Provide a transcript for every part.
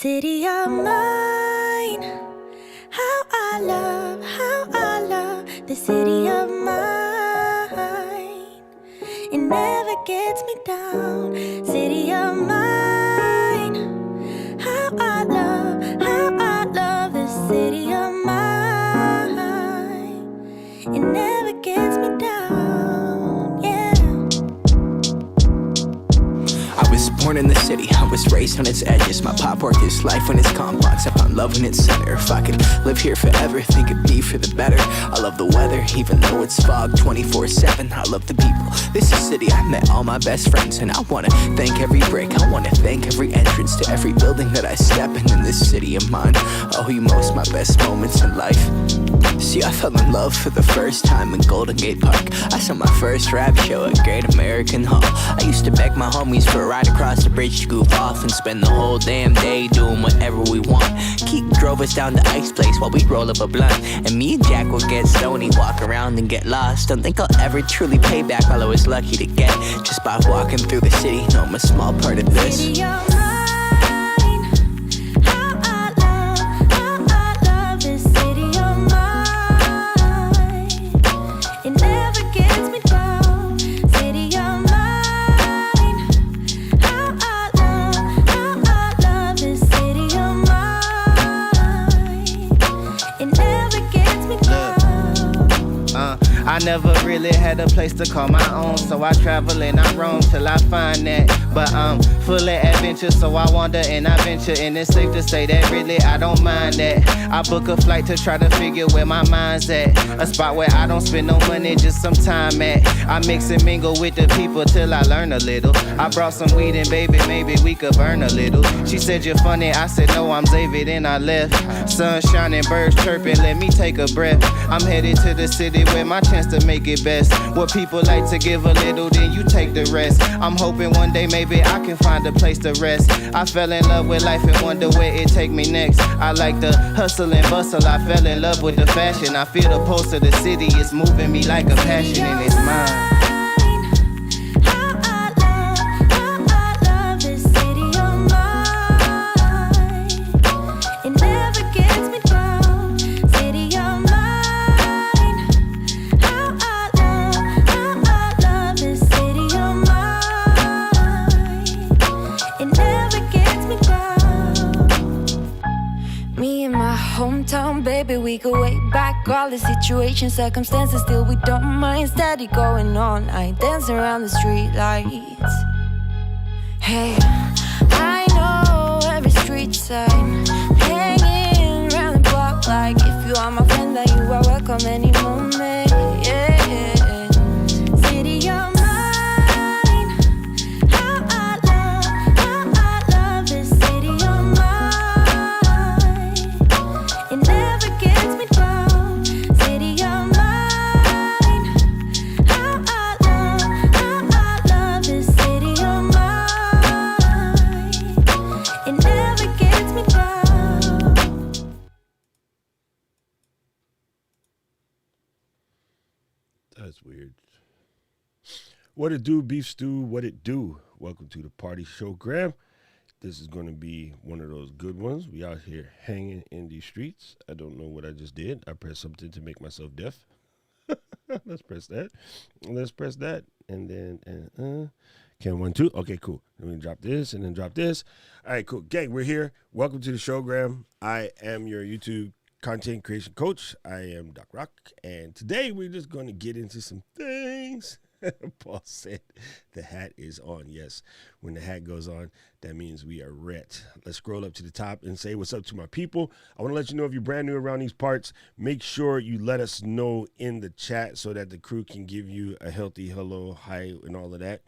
City of mine, how I love the city of mine. It never gets me down. City of mine, how I love the city of mine. It never gets me down, yeah. I was born in the city, I was raised on its edges. My pop worked his life when it's complex. I found love in its center. If I could live here forever, think it'd be for the better. I love the weather, even though it's fog 24/7. I love the people. This is a city I met all my best friends, and I wanna thank every break. I wanna thank every entrance to every building that I step in this city of mine. I owe you most my best moments in life. See, I fell in love for the first time in Golden Gate Park. I saw my first rap show at Great American Hall. I used to beg my homies for a ride across the bridge to goof off and spend the whole damn day doing whatever we want. Keith drove us down to Ice Place while we'd roll up a blunt, and me and Jack would get stoney, walk around and get lost. Don't think I'll ever truly pay back all I was lucky to get just by walking through the city. No, I'm a small part of this. City of mine, how I love this city of mine. It never gets me down. City of mine, how I love this city of mine. It never gets me down. I never really had a place to call my own, so I travel and I roam till I find that. But I'm full of adventure, so I wander and I venture, and it's safe to say that really I don't mind that. I book a flight to try to figure where my mind's at, a spot where I don't spend no money, just some time at. I mix and mingle with the people till I learn a little. I brought some weed and baby, maybe we could burn a little. She said you're funny, I said no, I'm David, and I left. Sun shining, birds chirping, let me take a breath. I'm headed to the city where my chance to make it best. What people like to give a little, then you take the rest. I'm hoping one day maybe I can find a place to rest. I fell in love with life and wonder where it take me next. I like the hustle and bustle, I fell in love with the fashion. I feel the pulse of the city, it's moving me like a passion, and it's mine. Hometown, baby, we go way back. All the situations, circumstances, still we don't mind. Steady going on, I dance around the street lights. Hey, I know every street sign, hanging around the block like if you are my friend, then you are welcome any moment. Yeah, city of mine, how I love this city of mine. It never gets me down. City of mine, how I love this city of mine. It never gets me down. That's weird. What it do, beef stew? What it do? Welcome to the party show, Graham. This is going to be one of those good ones. We out here hanging in these streets. I don't know what I just did. I pressed something to make myself deaf. Let's press that. Let's press that. And then, can 1, 2. Okay, cool. Let me drop this and then drop this. All right, cool. Gang, we're here. Welcome to the show, Graham. I am your YouTube content creation coach. I am Doc Rock. And today we're just going to get into some things. Paul said the hat is on. Yes, when the hat goes on, that means we are ret. Let's scroll up to the top and say what's up to my people. I want to let you know if you're brand new around these parts, make sure you let us know in the chat so that the crew can give you a healthy hello, hi, and all of that.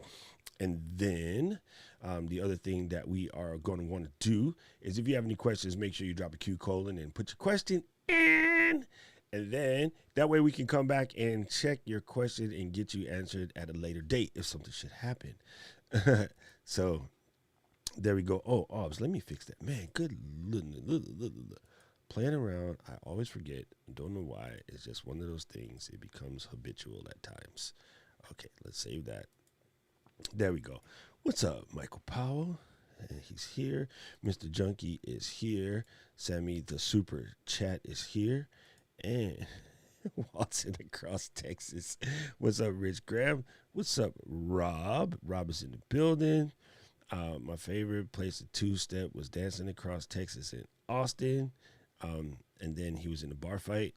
And then the other thing that we are going to want to do is if you have any questions, make sure you drop a Q colon and put your question in. And then that way we can come back and check your question and get you answered at a later date if something should happen. So there we go. Oh, Obs, let me fix that. Man, good. Playing around, I always forget. Don't know why. It's just one of those things. It becomes habitual at times. Okay, let's save that. There we go. What's up, Michael Powell? and he's here. Mr. Junkie is here. Sammy the Super Chat is here. And Watson across Texas. What's up, Rich Graham? What's up, Rob? Rob is in the building. My favorite place to two-step was Dancing Across Texas in Austin. And then he was in the bar fight.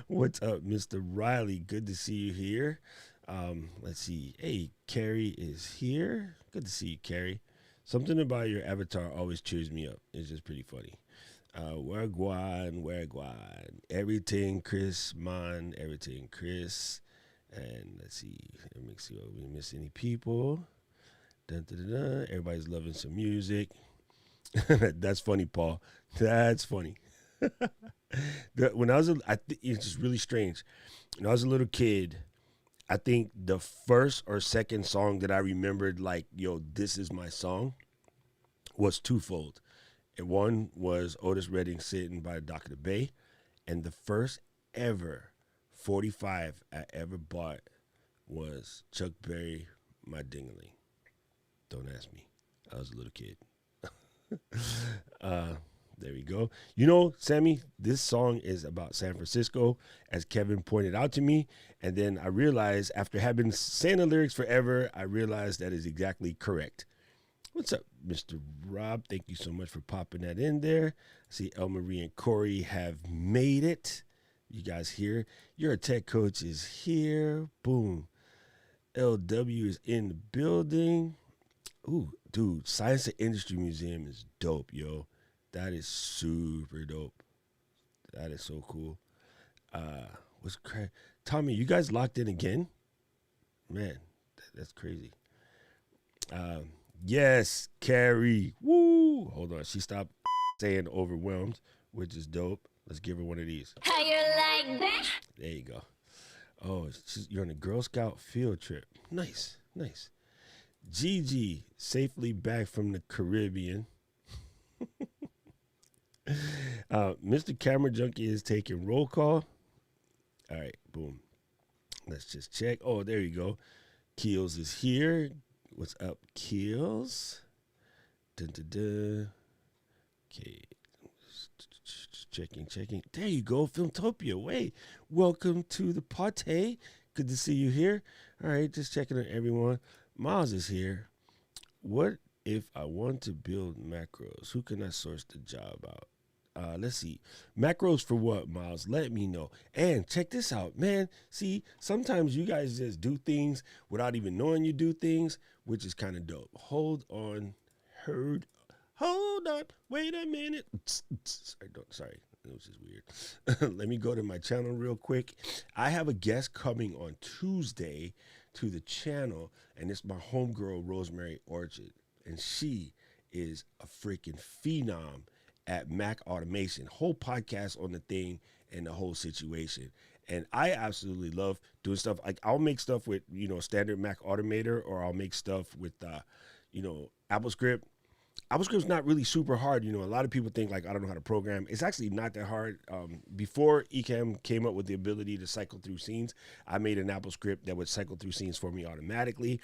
What's up, Mr. Riley? Good to see you here. Let's see. Hey, Carrie is here. Good to see you, Carrie. Something about your avatar always cheers me up. It's just pretty funny. Wagwan. Everything Chris, man. Everything Chris. And let's see. Let me see if we miss any people. Dun, dun, dun, dun. Everybody's loving some music. That's funny, Paul. That's funny. When I was, it's just really strange. When I was a little kid, I think the first or second song that I remembered, like, yo, this is my song, was twofold. And one was Otis Redding Sitting by the Dock of the Bay. And the first ever 45 I ever bought was Chuck Berry, My Ding-a-ling. Don't ask me. I was a little kid. There we go. You know, Sammy, this song is about San Francisco, as Kevin pointed out to me. And then I realized, after having saying the lyrics forever, I realized that is exactly correct. What's up, Mr. Rob? Thank you so much for popping that in there. I see El Marie and Corey have made it. You guys here? Your tech coach is here. Boom. LW is in the building. Ooh, dude, Science and Industry Museum is dope, yo. That is super dope. That is so cool. What's crazy? Tommy, you guys locked in again? Man, that's crazy. Yes, Carrie. Woo! Hold on. She stopped saying overwhelmed, which is dope. Let's give her one of these. How you like that? There you go. Oh, you're on a Girl Scout field trip. Nice. Gigi, safely back from the Caribbean. Mr. Camera Junkie is taking roll call. All right, boom. Let's just check. Oh, there you go. Keels is here. What's up, Keels? Dun, dun, dun. Okay. Checking. There you go, Filmtopia. Wait, welcome to the party. Good to see you here. All right, just checking on everyone. Miles is here. What if I want to build macros? Who can I source the job out? Let's see. Macros for what, Miles? Let me know. And check this out, man. See, sometimes you guys just do things without even knowing you do things, which is kind of dope. Hold on. Wait a minute. Sorry. It was just weird. Let me go to my channel real quick. I have a guest coming on Tuesday to the channel, and it's my homegirl, Rosemary Orchard. And she is a freaking phenom at Mac automation. Whole podcast on the thing and the whole situation. And I absolutely love doing stuff. Like, I'll make stuff with, standard Mac Automator, or I'll make stuff with, AppleScript. AppleScript's not really super hard. A lot of people think, like, I don't know how to program. It's actually not that hard. Before Ecamm came up with the ability to cycle through scenes, I made an AppleScript that would cycle through scenes for me automatically.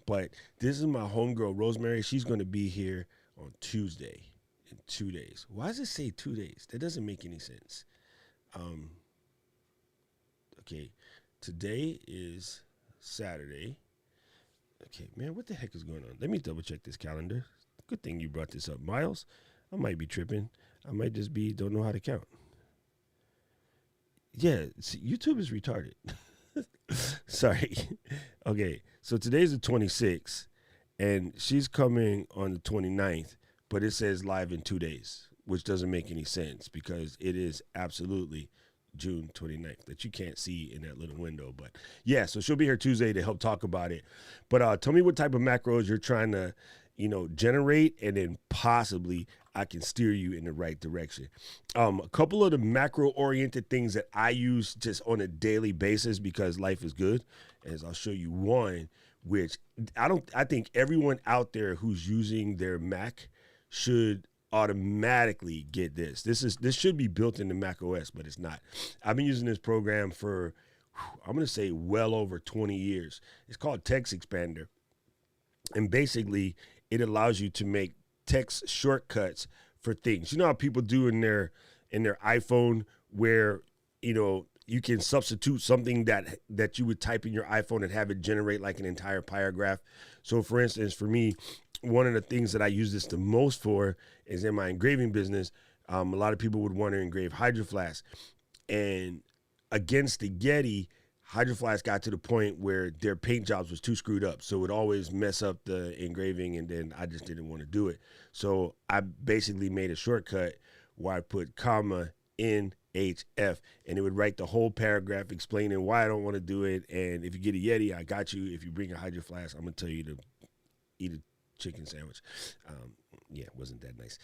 But this is my homegirl, Rosemary. She's going to be here on Tuesday in 2 days. Why does it say 2 days? That doesn't make any sense. Okay, today is Saturday. Okay, man, what the heck is going on? Let me double check this calendar. Good thing you brought this up, Miles. I might be tripping. I might just don't know how to count. Yeah, see, YouTube is retarded. Sorry. Okay, so today's the 26th, and she's coming on the 29th, but it says live in 2 days, which doesn't make any sense because it is absolutely June 29th that you can't see in that little window. But yeah, so she'll be here Tuesday to help talk about it. But tell me what type of macros you're trying to generate, and then possibly I can steer you in the right direction. A couple of the macro oriented things that I use just on a daily basis because life is good, as I'll show you one, which I think everyone out there who's using their Mac should automatically get this. This should be built into Mac OS, but it's not. I've been using this program for, I'm going to say well over 20 years. It's called Text Expander. And basically, it allows you to make text shortcuts for things. You know how people do in their iPhone, where you can substitute something that you would type in your iPhone and have it generate like an entire paragraph. So, for instance, for me, one of the things that I use this the most for is in my engraving business. A lot of people would want to engrave Hydro Flask, and against the Getty, Hydro Flask got to the point where their paint jobs was too screwed up, so it would always mess up the engraving, and then I just didn't want to do it. So I basically made a shortcut where I put comma NHF, and it would write the whole paragraph explaining why I don't want to do it. And if you get a Yeti, I got you. If you bring a Hydro Flask, I'm gonna tell you to eat a chicken sandwich. Yeah, it wasn't that nice.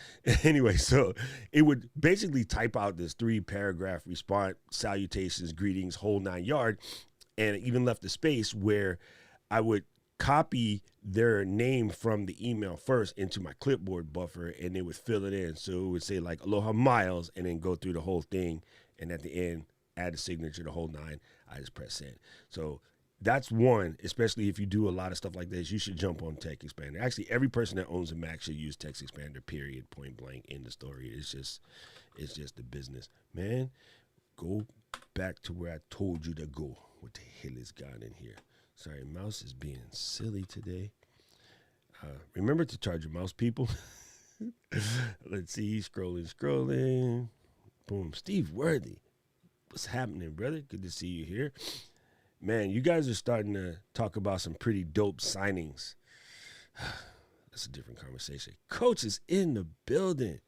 Anyway, so it would basically type out this 3-paragraph response, salutations, greetings, whole 9 yard, and it even left a space where I would copy their name from the email first into my clipboard buffer, and they would fill it in. So it would say like Aloha Miles, and then go through the whole thing, and at the end add a signature, the whole 9. I just press send. So that's one, especially if you do a lot of stuff like this, you should jump on Text Expander. Actually, every person that owns a Mac should use Text Expander, period, point blank, in the story. It's just the business. Man, go back to where I told you to go. What the hell is gone in here? Sorry, mouse is being silly today. Remember to charge your mouse, people. Let's see, scrolling. Boom, Steve Worthy. What's happening, brother? Good to see you here. Man, you guys are starting to talk about some pretty dope signings. That's a different conversation. Coach is in the building.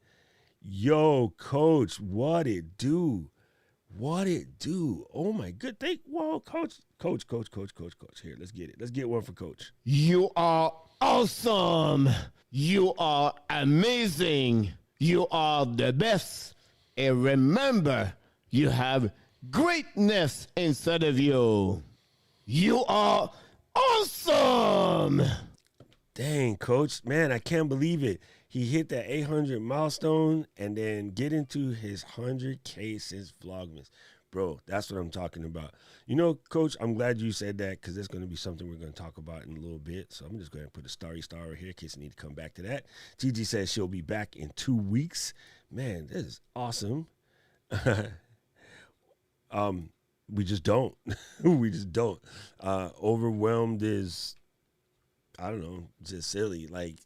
Yo, Coach, what it do? What it do? Oh, my good thing. Whoa, Coach. Here, let's get it. Let's get one for Coach. You are awesome. You are amazing. You are the best. And remember, you have greatness inside of you. You are awesome. Dang, Coach. Man, I can't believe it. He hit that 800 milestone and then get into his 100K since Vlogmas. Bro, that's what I'm talking about. You know, Coach, I'm glad you said that, because it's going to be something we're going to talk about in a little bit. So I'm just going to put a starry star right here in case I need to come back to that. Gigi says she'll be back in 2 weeks. Man, this is awesome. We just don't. We just don't. Overwhelmed is, I don't know, just silly. Like,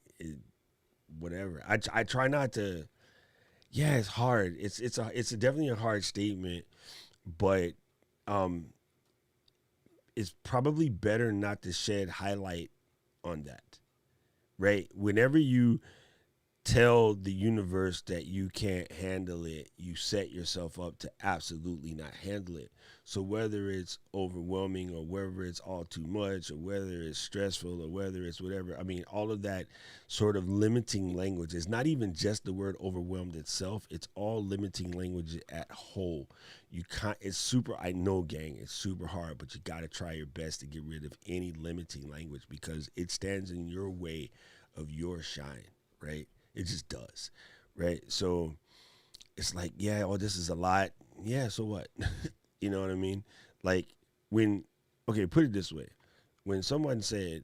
whatever. I try not to. Yeah, it's hard. It's definitely a hard statement, but it's probably better not to shed highlight on that, right? Whenever you tell the universe that you can't handle it, you set yourself up to absolutely not handle it. So whether it's overwhelming, or whether it's all too much, or whether it's stressful, or whether it's whatever, I mean, all of that sort of limiting language is not even just the word overwhelmed itself. It's all limiting language at whole. You can't, it's super, I know, gang, it's super hard, but you got to try your best to get rid of any limiting language, because it stands in your way of your shine, right? It just does, right? So it's like, yeah, oh, this is a lot. Yeah, so what? You know what I mean? Like, put it this way. When someone said,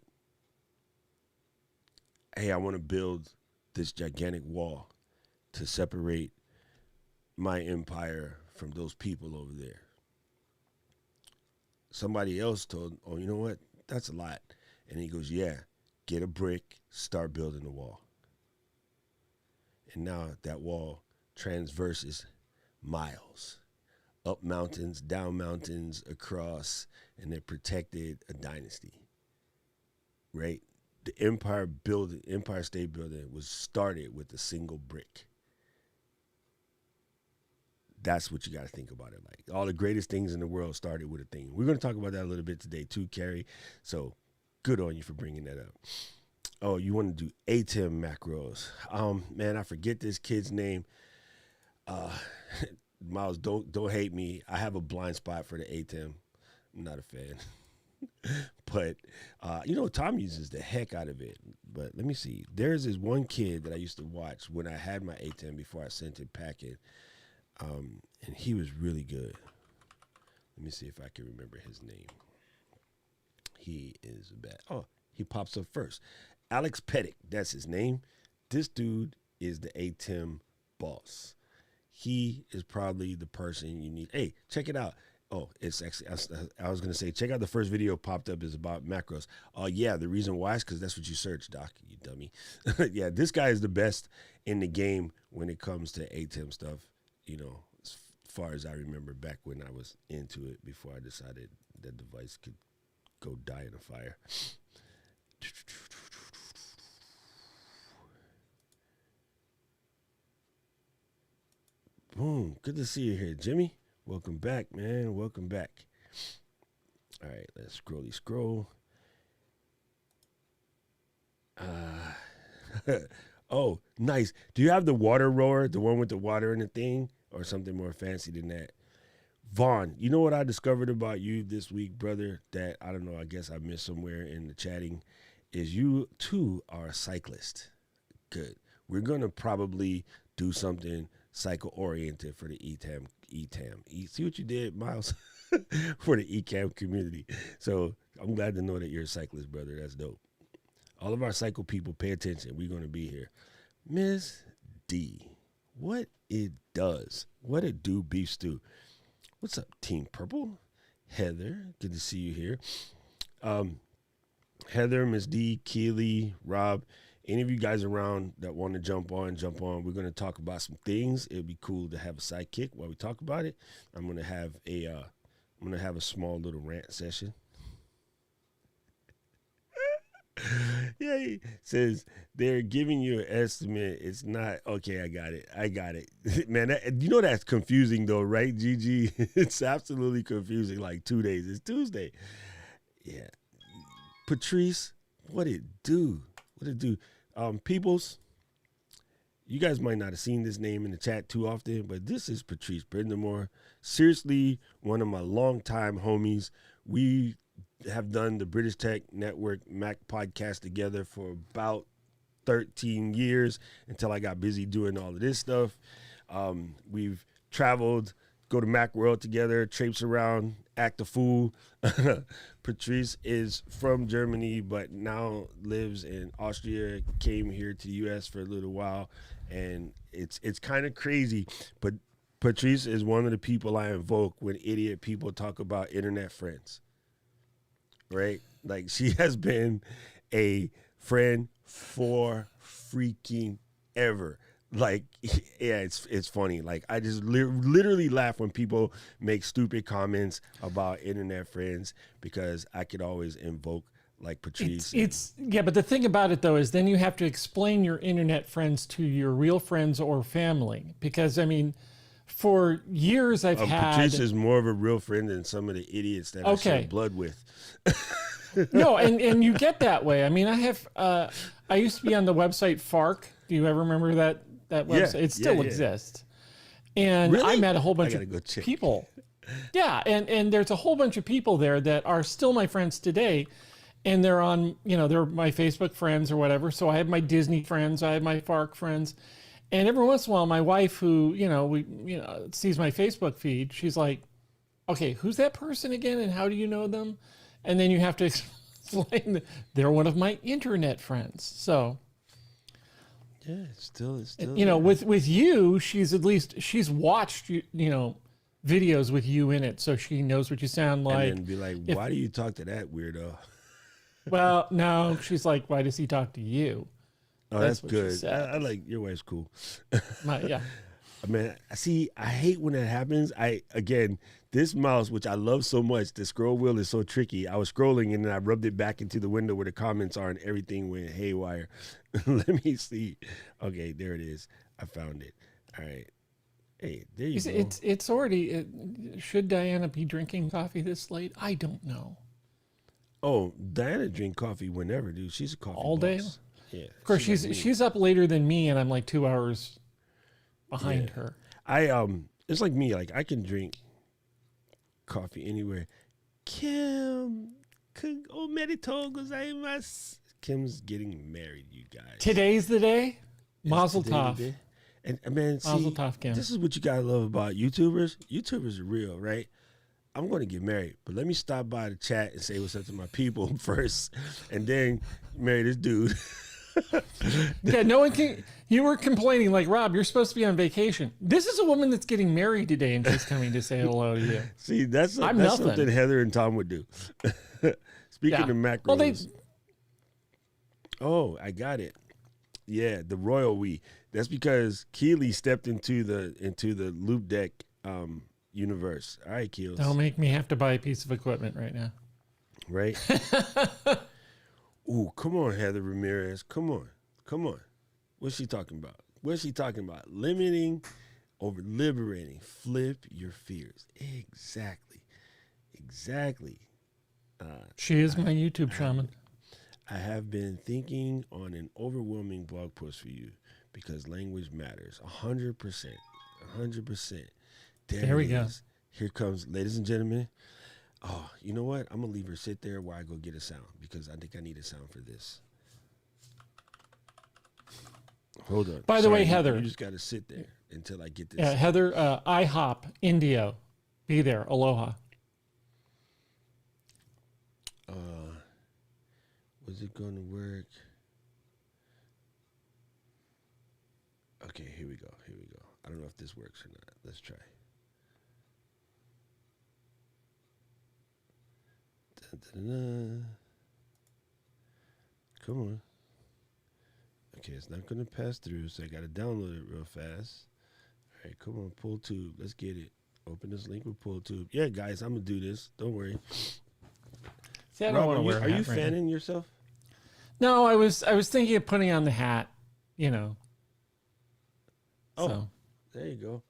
hey, I want to build this gigantic wall to separate my empire from those people over there, somebody else told, oh, you know what? That's a lot. And he goes, yeah, get a brick, start building the wall. And now that wall transverses miles, up mountains, down mountains, across, and it protected a dynasty, right? The Empire State Building was started with a single brick. That's what you got to think about it like. All the greatest things in the world started with a thing. We're going to talk about that a little bit today too, Carrie. So good on you for bringing that up. Oh, you want to do ATEM macros. Man, I forget this kid's name. Miles, don't hate me. I have a blind spot for the ATEM. I'm not a fan. But, Tom uses the heck out of it. But let me see. There's this one kid that I used to watch when I had my ATEM before I sent it packing. And he was really good. Let me see if I can remember his name. He is bad. Oh, he pops up first. Alex Pettick, that's his name. This dude is the ATEM boss. He is probably the person you need. Hey, check it out. Oh, it's actually, I was going to say, check out the first video popped up is about macros. Oh, yeah, the reason why is because that's what you search, Doc, you dummy. Yeah, this guy is the best in the game when it comes to ATEM stuff, you know, as far as I remember back when I was into it before I decided that device could go die in a fire. Boom. Good to see you here, Jimmy. Welcome back, man. Welcome back. All right, let's scroll. Oh, nice. Do you have the water rower, the one with the water in the thing, or something more fancy than that? Vaughn, you know what I discovered about you this week, brother, that I don't know, I guess I missed somewhere in the chatting, is you too are a cyclist. Good. We're going to probably do something cycle-oriented for the ETAM. See what you did, Miles? For the ECAM community. So I'm glad to know that you're a cyclist, brother. That's dope. All of our cycle people, pay attention. We're going to be here. Miss D, what it does. What it do, Beef Stew. What's up, Team Purple? Heather, good to see you here. Heather, Miss D, Keely, Rob, any of you guys around that want to jump on. We're going to talk about some things. It'd be cool to have a sidekick while we talk about it. I'm going to have a small little rant session. Yeah, he says they're giving you an estimate. It's not okay. I got it, man. You know that's confusing though, right, GG? It's absolutely confusing. Like 2 days. It's Tuesday. Yeah, Patrice, what it do? Peoples, you guys might not have seen this name in the chat too often, but this is Patrice Brindamore. Seriously, one of my longtime homies. We have done the British Tech Network Mac podcast together for about 13 years until I got busy doing all of this stuff. We've traveled, go to Macworld together, traipse around, act a fool. Patrice is from Germany, but now lives in Austria, came here to the U.S. for a little while, and it's kind of crazy. But Patrice is one of the people I invoke when idiot people talk about internet friends, right? Like, she has been a friend for freaking ever. Like, yeah, it's funny. Like, I just literally laugh when people make stupid comments about internet friends because I could always invoke like Patrice. Yeah, but the thing about it though is then you have to explain your internet friends to your real friends or family, because I mean, for years I've had Patrice is more of a real friend than some of the idiots that I share blood with. No, and you get that way. I mean, I used to be on the website FARC. Do you ever remember that website? It still exists. And really? I met a whole bunch of people. Yeah, and there's a whole bunch of people there that are still my friends today. And they're on, they're my Facebook friends or whatever. So I have my Disney friends, I have my FARC friends. And every once in a while, my wife, who, sees my Facebook feed, she's like, okay, who's that person again? And how do you know them? And then you have to explain that they're one of my internet friends. So, yeah, it's still. With you, she's watched, videos with you in it. So she knows what you sound like. And then be like, why do you talk to that weirdo? Well, no, she's like, why does he talk to you? Oh, that's good. I like your wife's cool. Yeah. I mean, I hate when that happens. This mouse, which I love so much, the scroll wheel is so tricky. I was scrolling and then I rubbed it back into the window where the comments are and everything went haywire. Let me see. Okay, there it is. I found it. All right. Hey, there you go. It's already, should Diana be drinking coffee this late? I don't know. Oh, Diana drink coffee whenever, dude. She's a coffee all day. boss. Yeah. Of course, she's up later than me, and I'm like 2 hours behind her. It's like me. Like, I can drink coffee anywhere. Kim, omerito gozaimasu. Kim's getting married, you guys. Today's the day. Mazel tov. And man, see, Mazel tov, Kim. This is what you gotta love about YouTubers. YouTubers are real, right? I'm going to get married, but let me stop by the chat and say what's up to my people first, and then marry this dude. Yeah, no one can. You were complaining like, Rob, you're supposed to be on vacation. This is a woman that's getting married today, and she's coming to say hello to you. See, that's something Heather and Tom would do. Speaking of macros. Oh, I got it. Yeah, the royal we. That's because Keely stepped into the loop deck universe. All right, Keels. Don't make me have to buy a piece of equipment right now. Right? Ooh, come on, Heather Ramirez. Come on. What's she talking about? Limiting over liberating. Flip your fears. Exactly. She is my YouTube shaman. I have been thinking on an overwhelming blog post for you because language matters. 100%. There we go. Here comes, ladies and gentlemen. Oh, you know what? I'm going to leave her sit there while I go get a sound because I think I need a sound for this. Hold on. By the way, Heather. You just got to sit there until I get this. Yeah, Heather, IHOP, Indio. Be there. Aloha. Was it going to work? Okay, here we go. I don't know if this works or not. Let's try. Dun. Come on. Okay, it's not going to pass through, so I got to download it real fast. All right, come on, pull tube. Let's get it. Open this link with pull tube. Yeah, guys, I'm going to do this. Don't worry. See, I don't want to wear a hat. Are you fanning yourself? No, I was thinking of putting on the hat, you know. Oh, so. There you go.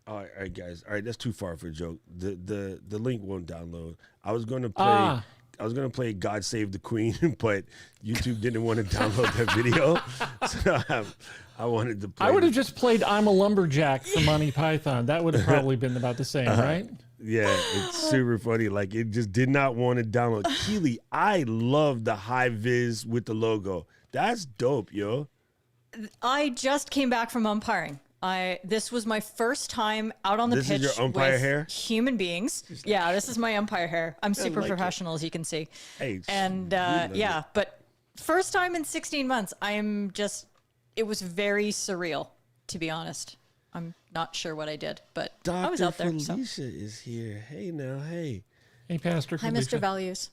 All right, guys. All right, that's too far for a joke. The link won't download. I was going to play God Save the Queen, but YouTube didn't want to download that video. So I wanted to play. I would have just played I'm a Lumberjack from Monty Python. That would have probably been about the same, right? Yeah, it's super funny. Like, it just did not want to download. Keely, I love the high vis with the logo. That's dope, yo. I just came back from umpiring. This was my first time out on the pitch. This is your umpire with hair? Human beings. Yeah, this is my umpire hair. I'm super professional, as you can see. Hey, and yeah, but first time in 16 months. It was very surreal, to be honest. I'm not sure what I did, but I was out there. Dr. Felicia is here. Hey, now, hey. Hey, Pastor Hi, Felicia. Mr. Values.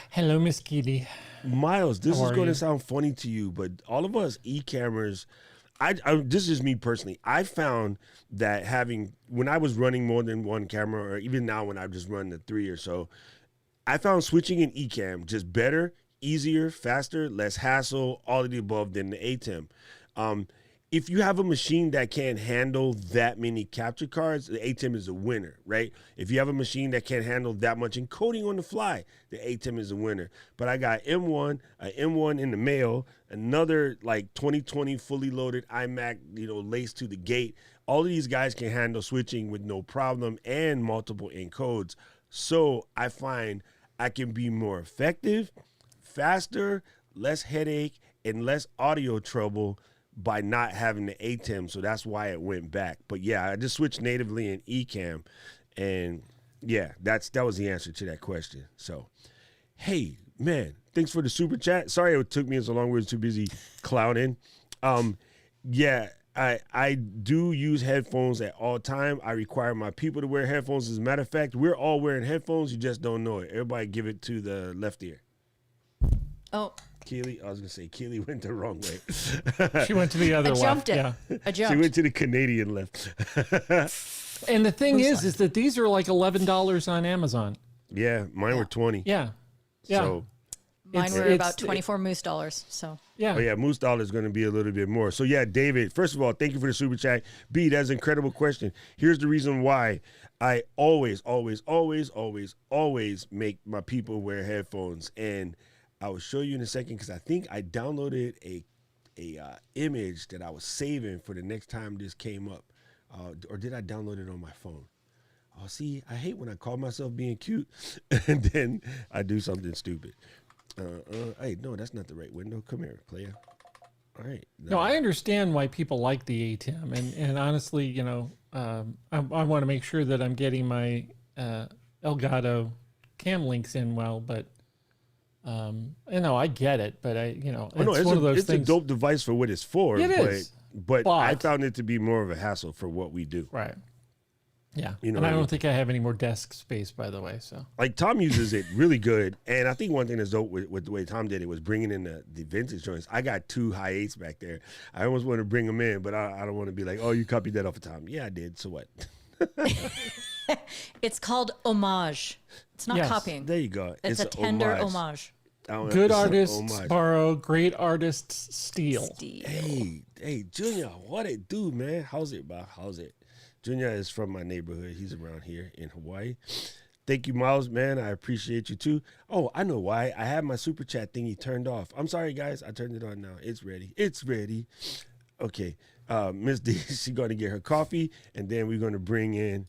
Hello, Miss Keely. Miles, this is going to sound funny to you, but all of us e-cameras, this is me personally. I found that when I was running more than one camera, or even now when I just run the 3 or so, I found switching an e-cam just better, easier, faster, less hassle, all of the above than the ATEM. If you have a machine that can't handle that many capture cards, the ATEM is a winner, right? If you have a machine that can't handle that much encoding on the fly, the ATEM is a winner. But I got M1, an M1 in the mail, another like 2020 fully loaded iMac, laced to the gate. All of these guys can handle switching with no problem and multiple encodes. So I find I can be more effective, faster, less headache, and less audio trouble by not having the ATEM, so that's why it went back. But yeah, I just switched natively in eCam, and yeah, that was the answer to that question. So, hey, man, thanks for the super chat. Sorry it took me so long. We were too busy clowning. Yeah, I do use headphones at all time. I require my people to wear headphones. As a matter of fact, we're all wearing headphones. You just don't know it. Everybody give it to the left ear. Oh. Keely, I was going to say, Keely went the wrong way. She went to the other left. I jumped it. Yeah. I jumped. She went to the Canadian left. And the thing is that these are like $11 on Amazon. Yeah, mine were 20. Yeah. So mine were about 24 moose dollars. So yeah. Oh yeah, moose dollar is going to be a little bit more. So yeah, David, first of all, thank you for the super chat. B, that's an incredible question. Here's the reason why I always make my people wear headphones, and I will show you in a second because I think I downloaded a image that I was saving for the next time this came up, or did I download it on my phone? Oh, see, I hate when I call myself being cute and then I do something stupid. Hey, no, that's not the right window. Come here, player. All right. No, I understand why people like the ATEM, and honestly, I want to make sure that I'm getting my Elgato cam links in well, but I get it, but it's one of those it's things. a dope device for what it's for. It is. But I found it to be more of a hassle for what we do. Right. Yeah. You know and I what I mean? don't think I have any more desk space, by the way. So Like Tom uses it really good, and I think one thing that's dope with the way Tom did it was bringing in the vintage joints. I got 2 high 8s back there. I almost want to bring them in, but I don't want to be like, oh, you copied that off of Tom. Yeah, I did. So what? It's called homage. It's not copying. There you go. It's a tender homage. good artists borrow, great artists steal. Hey, Junior, what it do, man? How's it, Bob? How's it? Junior is from my neighborhood. He's around here in Hawaii. Thank you, Miles, man. I appreciate you too. Oh, I know why. I had my super chat thingy turned off. I'm sorry, guys. I turned it on now. It's ready. It's ready. Okay. Miss D, she's going to get her coffee, and then we're going to bring in,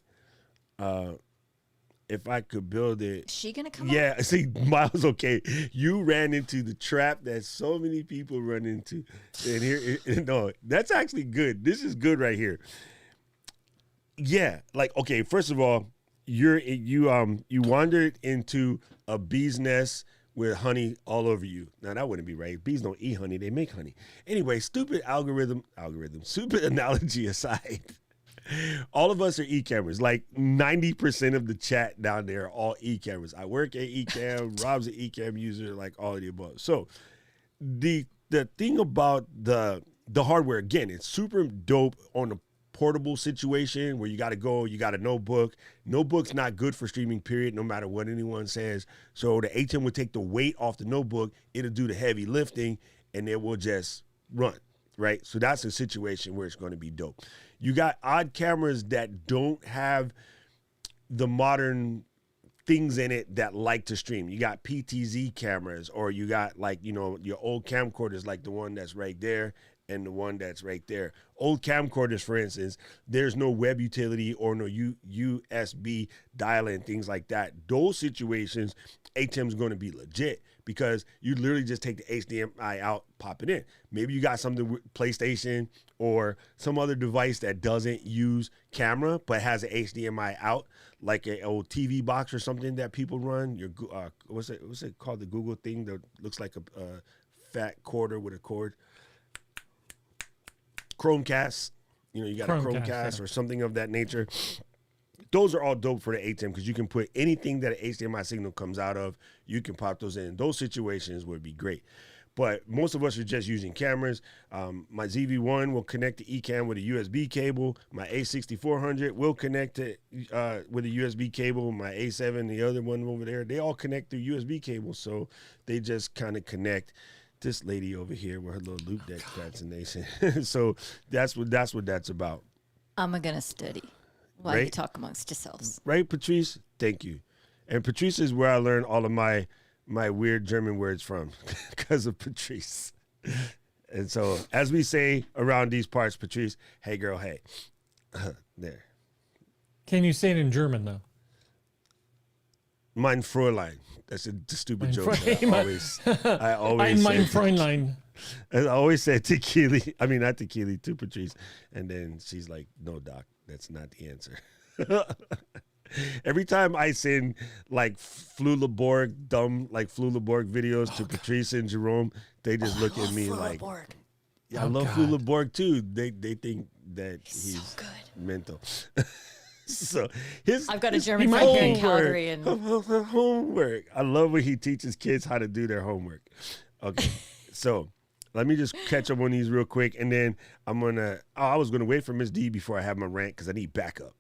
if I could build it. Is she going to come Yeah, see, Miles, okay. You ran into the trap that so many people run into. And here, no, that's actually good. This is good right here. Yeah, like, okay, first of all, you wandered into a bee's nest with honey all over you. Now that wouldn't be right. Bees don't eat honey; they make honey. Anyway, stupid stupid analogy aside, all of us are e-cameras. Like 90% of the chat down there are all e-cameras. I work at e-cam. Rob's an e-cam user. Like all of the above. So the thing about the hardware, again, it's super dope on the portable situation where you got to go, you got a notebook. Notebook's not good for streaming, period, no matter what anyone says. So the HM would take the weight off the notebook, it'll do the heavy lifting, and it will just run, right? So that's a situation where it's going to be dope. You got odd cameras that don't have the modern things in it that like to stream. You got PTZ cameras, or you got your old camcorders like the one that's right there and the one that's right there. Old camcorders, for instance, there's no web utility or no USB dial-in, things like that. Those situations, ATEM's going to be legit because you literally just take the HDMI out, pop it in. Maybe you got something with PlayStation or some other device that doesn't use camera but has an HDMI out, like an old TV box or something that people run. Your what's it called? The Google thing that looks like a fat quarter with a cord. Chromecast, you got a Chromecast or something of that nature. Those are all dope for the ATEM because you can put anything that an HDMI signal comes out of, you can pop those in. Those situations would be great. But most of us are just using cameras. My ZV-1 will connect to eCam with a USB cable. My A6400 will connect to with a USB cable. My A7, the other one over there, they all connect through USB cables. So they just kind of connect. This lady over here with her little loop deck fascination. So that's what that's about. I'm going to study while you talk amongst yourselves. Right, Patrice? Thank you. And Patrice is where I learned all of my weird German words from because of Patrice. And so as we say around these parts, Patrice, hey girl, hey. There. Can you say it in German, though? Mein Fräulein. That's a stupid joke. I always Ein mein Fräulein. I always said to Keely, not to Keely, to Patrice. And then she's like, no, Doc, that's not the answer. Every time I send like Flulaborg videos to Patrice and Jerome, they just look at me like, yeah, I love Flulaborg too. They think that he's so good. Mental. So I've got a German friend here in Calgary, and homework. I love when he teaches kids how to do their homework. Okay, so let me just catch up on these real quick, and then I was gonna wait for Miss D before I have my rant because I need backup.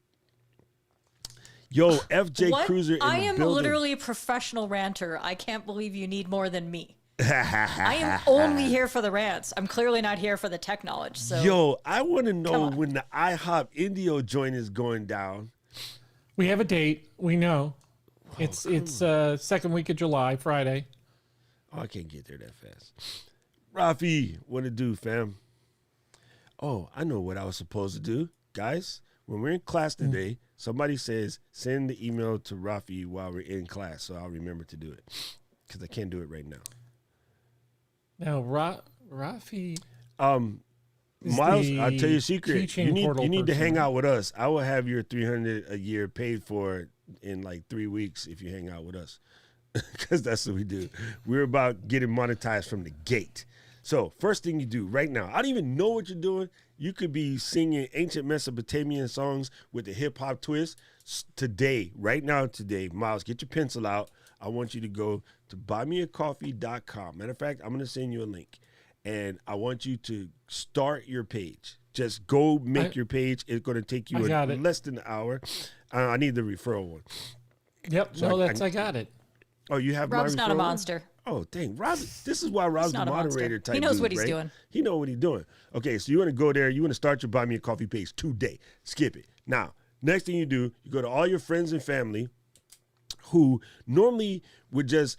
Yo, FJ Cruiser. I am literally a professional ranter. I can't believe you need more than me. I am only here for the rants. I'm clearly not here for the tech knowledge. So, yo, I want to know when the IHOP Indio joint is going down. We have a date. We know. It's second week of July, Friday. Oh, I can't get there that fast. Rafi, what it do, fam? Oh, I know what I was supposed to do. Guys, when we're in class today, somebody says send the email to Rafi while we're in class, so I'll remember to do it because I can't do it right now. Now, Rafi. Miles, the I'll tell you a secret. teaching You portal need to person, hang right? out with us. I will have your $300 a year paid for in like 3 weeks if you hang out with us, because that's what we do. We're about getting monetized from the gate. So first thing you do right now, I don't even know what you're doing. You could be singing ancient Mesopotamian songs with the hip hop twist today, right now, today. Miles, get your pencil out. I want you to go to buymeacoffee.com. Matter of fact, I'm going to send you a link, and I want you to start your page. Just go make your page. It's going to take you less than an hour. I need the referral one. Yep. So I got it. Oh, you have Rob's my not a referral one? monster. Oh, dang. Rob, this is why Rob's the not a monster. moderator type He knows dude, what he's right? doing. He knows what he's doing. Okay, so you want to go there. You want to start your Buy Me a Coffee page today. Skip it. Now, next thing you do, you go to all your friends and family who normally would just,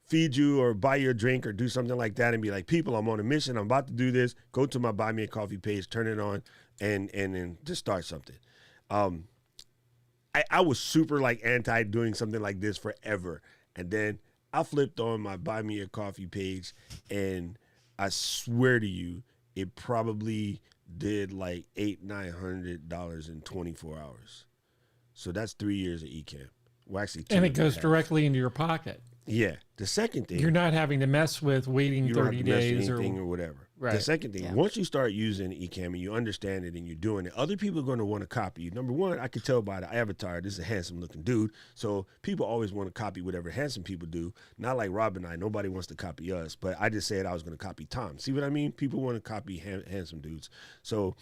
feed you or buy you a drink or do something like that and be like, people, I'm on a mission. I'm about to do this. Go to my Buy Me a Coffee page, turn it on, and then just start something. I was super anti doing something like this forever. And then I flipped on my Buy Me a Coffee page, and I swear to you, it probably did like $800-900 in 24 hours. So that's 3 years of eCam. Well, actually, 2 And it and a goes half. directly into your pocket. Yeah. The second thing, You're not having to mess with waiting you don't have 30 to mess with days anything or whatever. The Right. second thing, once you start using eCam and you understand it and you're doing it, other people are going to want to copy you. Number one, I can tell by the avatar, this is a handsome looking dude. So people always want to copy whatever handsome people do. Not like Rob and I. Nobody wants to copy us. But I just said I was going to copy Tom. See what I mean? People want to copy handsome dudes. So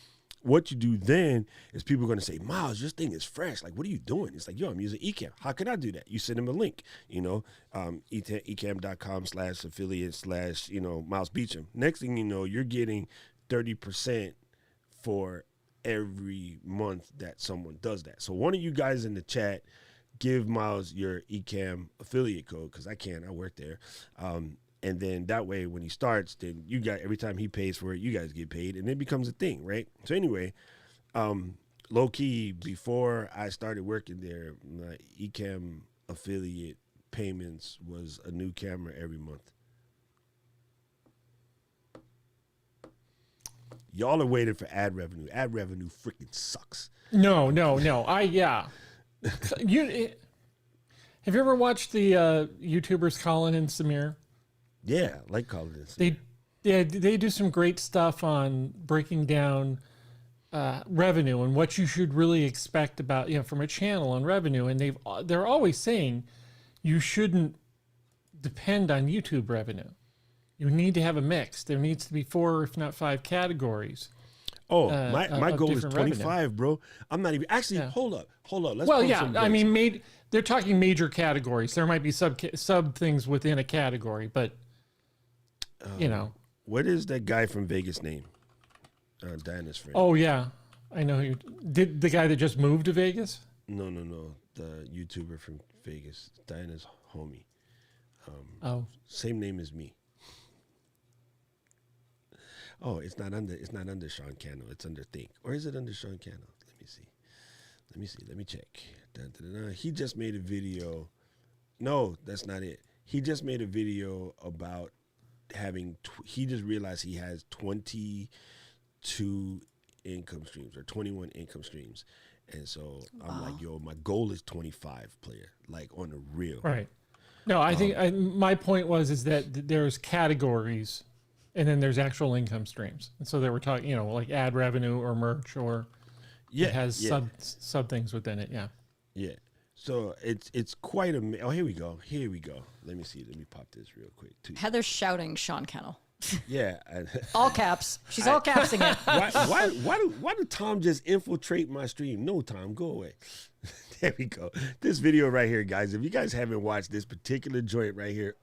what you do then is people are going to say, Miles, this thing is fresh. Like, what are you doing? It's like, yo, I'm using eCam. How can I do that? You send them a link, ecam.com/affiliate/ Miles Beecham. Next thing you know, you're getting 30% for every month that someone does that. So one of you guys in the chat, give Miles your eCam affiliate code, because I work there. And then that way, when he starts, then you got, every time he pays for it, you guys get paid, and it becomes a thing, right? So anyway, low key, before I started working there, my eCam affiliate payments was a new camera every month. Y'all are waiting for ad revenue. Ad revenue freaking sucks. No. Have you ever watched the YouTubers Colin and Samir? Yeah, I like calling this. They do some great stuff on breaking down revenue and what you should really expect about from a channel on revenue. And they're always saying you shouldn't depend on YouTube revenue. You need to have a mix. There needs to be 4, if not 5 categories. Oh, my goal is 25, revenue. bro. I'm not even actually. Hold up. Let's Well, pump yeah, some I brakes. mean, they're talking major categories. There might be sub things within a category, but What is that guy from Vegas name? Diana's friend. Oh yeah, I know who. Did the guy that just moved to Vegas? No. The YouTuber from Vegas, Diana's homie. Same name as me. Oh, it's not under Sean Cannell. It's under Think. Or is it under Sean Cannell? Let me see. Let me check. He just made a video. No, that's not it. He just made a video about having. He just realized he has 22 income streams or 21 income streams, and so I'm like, yo, my goal is 25 player, like on the real. Right. No, I think my point is that there's categories, and then there's actual income streams. And so they were talking, like ad revenue or merch, or it has sub things within it. Yeah. Yeah. So it's quite a. Oh, here we go. Let me see. Let me pop this real quick too. Heather's shouting Sean Cannell. Yeah. All caps. She's all capsing it. Why do Tom just infiltrate my stream? No, Tom, go away. There we go. This video right here, guys. If you guys haven't watched this particular joint right here,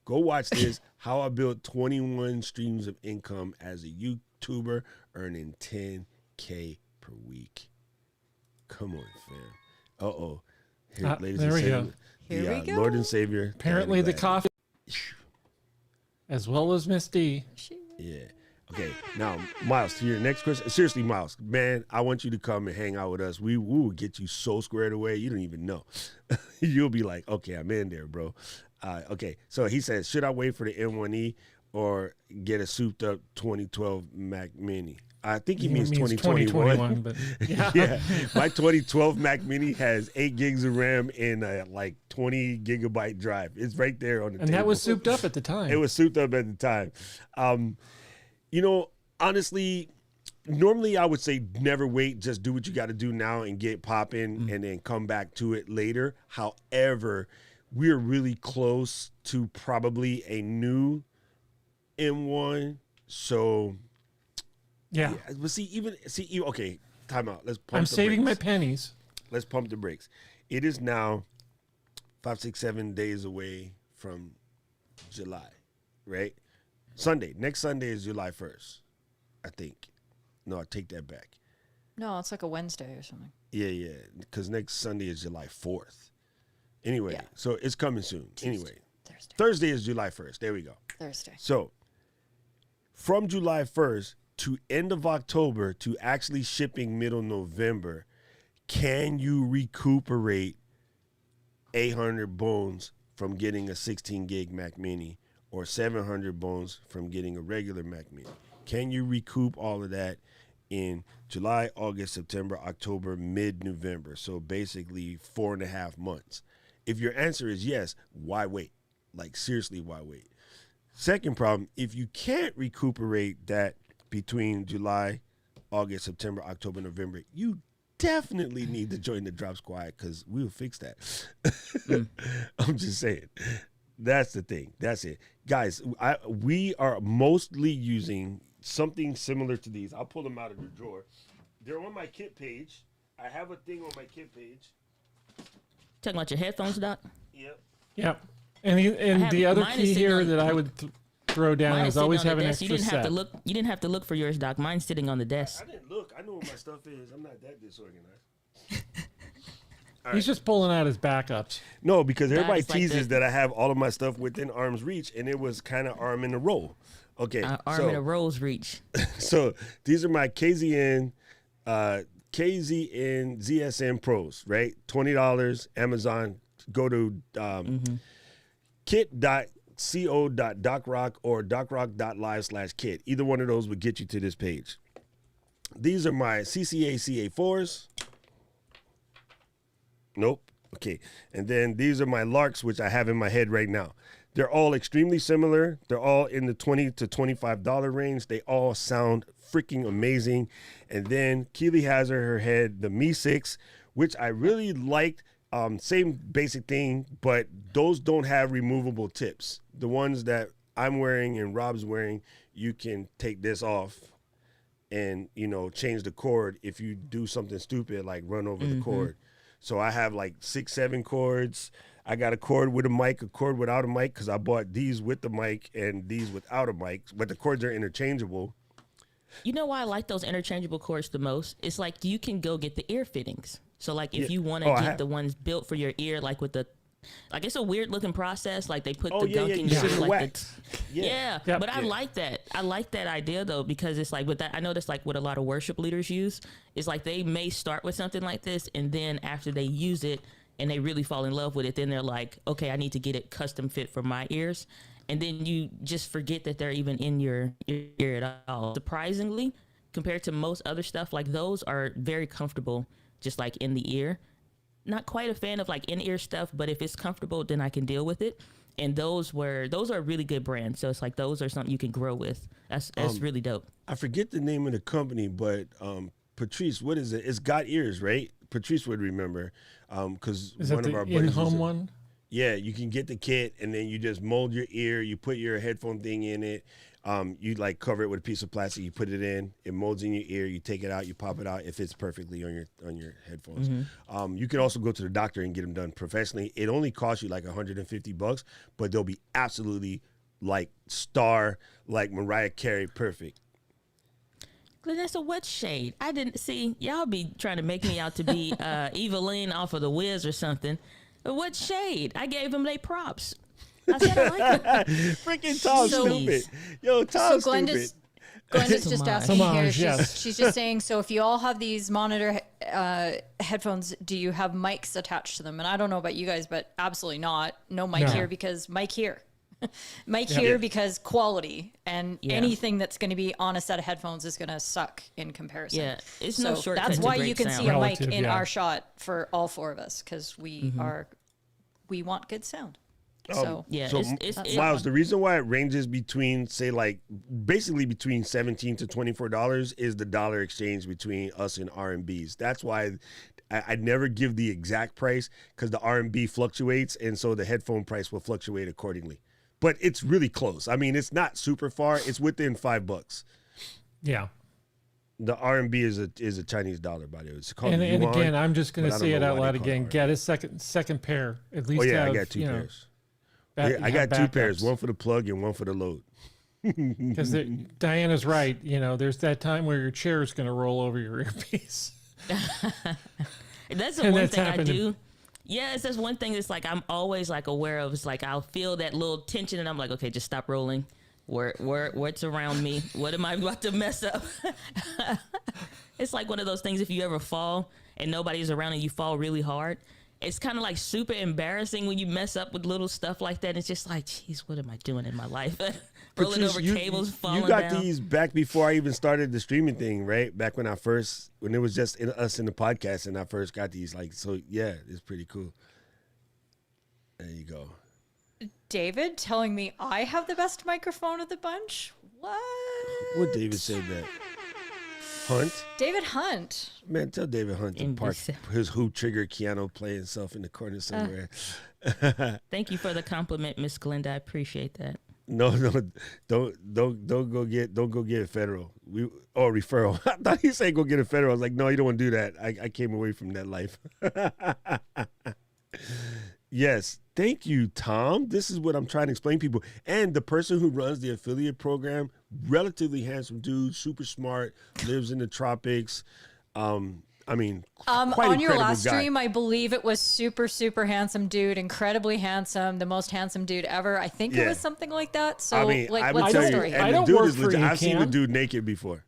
go watch this. How I built 21 streams of income as a YouTuber, earning 10K per week. Come on, fam. Here, ladies there and we go. gentlemen, Here we go. Lord and Savior. Apparently, the Diana coffee, as well as Miss D. Yeah. Okay. Now, Miles, to your next question. Seriously, Miles, man, I want you to come and hang out with us. We will get you so squared away, you don't even know. You'll be like, okay, I'm in there, bro. Okay. So he says, should I wait for the M1E or get a souped up 2012 Mac Mini. I think he means 2021, 2021. but yeah. Yeah, my 2012 Mac Mini has 8 gigs of RAM and a like 20 gigabyte drive. It's right there on the table. And that was souped up at the time. It was souped up at the time. You know, honestly, normally I would say never wait. Just do what you got to do now and get popping and then come back to it later. However, we're really close to probably a new M1. So... Yeah. But okay, time out. Let's pump I'm the saving my brakes. pennies. Let's pump the brakes. It is now 5, 6, 7 days away from July, right? Sunday. Next Sunday is July 1st, I think. No, I take that back. No, it's like a Wednesday or something. Yeah, because next Sunday is July 4th. Anyway, so it's coming soon. Anyway, Thursday is July 1st. There we go. Thursday. So from July 1st to end of October to actually shipping middle November, can you recuperate 800 bones from getting a 16 gig Mac Mini or 700 bones from getting a regular Mac Mini? Can you recoup all of that in July, August, September, October, mid-November? So basically 4.5 months. If your answer is yes, why wait? Like seriously, why wait? Second problem, if you can't recuperate that between July, August, September, October, November, you definitely need to join the Drop Squad because we'll fix that. I'm just saying. That's the thing. That's it. Guys, we are mostly using something similar to these. I'll pull them out of the drawer. They're on my kit page. I have a thing on my kit page. Talking about your headphones, Doc? Yep. Yep. And the other mine is key sitting here on- that I would throw down Mine is sitting always on the have an desk. extra set. You didn't have to look for yours, Doc. Mine's sitting on the desk. I didn't look. I know what my stuff is. I'm not that disorganized. He's just pulling out his backups. No, because everybody it's like teases the- that I have all of my stuff within arm's reach, and it was kind of arm in a roll. Okay, Arm in a rose reach. so these are my KZN ZSN Pros, right? $20, Amazon. Go to kit.co.docrock or docrock.live/kit. Either one of those would get you to this page. These are my CCA CA4s. Nope. Okay. And then these are my Larks, which I have in my head right now. They're all extremely similar. They're all in the $20 to $25 range. They all sound freaking amazing. And then Keely has her head, the Mi 6, which I really liked. Same basic thing, but those don't have removable tips. The ones that I'm wearing and Rob's wearing, you can take this off and, change the cord if you do something stupid like run over the cord. So I have like 6, 7 cords. I got a cord with a mic, a cord without a mic, because I bought these with the mic and these without a mic, but the cords are interchangeable. You know why I like those interchangeable cords the most? It's like you can go get the ear fittings. So like if you want to get the ones built for your ear, like with the, like it's a weird looking process. Like they put the gunk in your ear, like wax. Yep. But I like that. I like that idea though, because it's like with that, I know that's like what a lot of worship leaders use. It's like they may start with something like this, and then after they use it and they really fall in love with it, then they're like, okay, I need to get it custom fit for my ears. And then you just forget that they're even in your ear at all. Surprisingly, compared to most other stuff, like those are very comfortable, just like in the ear. Not quite a fan of like in-ear stuff, but if it's comfortable, then I can deal with it. And those are a really good brand. So it's like those are something you can grow with. That's really dope. I forget the name of the company, but Patrice, what is it? It's Got Ears, right? Patrice would remember, because one of our buddies in-home one? Yeah, you can get the kit, and then you just mold your ear. You put your headphone thing in it. You like cover it with a piece of plastic. You put it in. It molds in your ear. You take it out. You pop it out. It fits perfectly on your headphones. You can also go to the doctor and get them done professionally. It only costs you like $150, but they'll be absolutely like like Mariah Carey perfect. That's a what shade? I didn't see. Y'all be trying to make me out to be Evelyn off of The Wiz or something. What shade? I gave them their props. I said I like it. Freaking Tom's stupid. Yo, Tom's So stupid. Glenda's just asking Homage, here. yes. She's just saying, so if you all have these monitor headphones, do you have mics attached to them? And I don't know about you guys, but absolutely not. No mic No. here because mic here. Mic here because quality, and anything that's going to be on a set of headphones is going to suck in comparison. Yeah, it's no shortcut That's to why great you can sound. see a mic Relative, in yeah. our shot for all four of us, because we want good sound. So Yeah, So, it's Miles, the reason why it ranges between, say, like basically between $17 to $24 is the dollar exchange between us and R&Bs. That's why I never give the exact price, because the R&B fluctuates, and so the headphone price will fluctuate accordingly. But it's really close. I mean, it's not super far. It's within $5. Yeah. The R&B is a Chinese dollar, by the way. It's called And yuan, again, I'm just going but to I don't say it know out why loud they call it again. R&B. Get a second pair. At least Oh yeah, have, I got two you know, pairs. back- I got two have pairs, backups. one for the plug and one for the load. Because Diana's right. You know, there's that time where your chair is going to roll over your earpiece. That's the And one that's thing I happened to- do. Yeah, it's just one thing that's like I'm always like aware of. It's like I'll feel that little tension, and I'm like, okay, just stop rolling. What's around me? What am I about to mess up? It's like one of those things. If you ever fall and nobody's around and you fall really hard, it's kind of like super embarrassing when you mess up with little stuff like that. It's just like, geez, what am I doing in my life? Rolling Patrice, over you- cables, falling You got down. these back before I even started the streaming thing, right? Back when it was just us in the podcast, and I first got these. Like, so yeah, it's pretty cool. There you go. David telling me I have the best microphone of the bunch. What? What David said that? Hunt? David Hunt. Man, tell David Hunt to In park December. his hoop trigger piano, play himself in the corner somewhere. Thank you for the compliment, Miss Glenda. I appreciate that. No, don't go get a federal. Referral. I thought he said go get a federal. I was like, no, you don't want to do that. I came away from that life. Yes, thank you, Tom. This is what I'm trying to explain to people. And the person who runs the affiliate program, relatively handsome dude, super smart, lives in the tropics. I mean, quite On your incredible last guy. stream, I believe it was super handsome dude, incredibly handsome, the most handsome dude ever. I think it Yeah. was something like that. So, I mean, I would what's tell the you, story? and I the don't dude work is for legit. you, I've seen the Cam. dude naked before.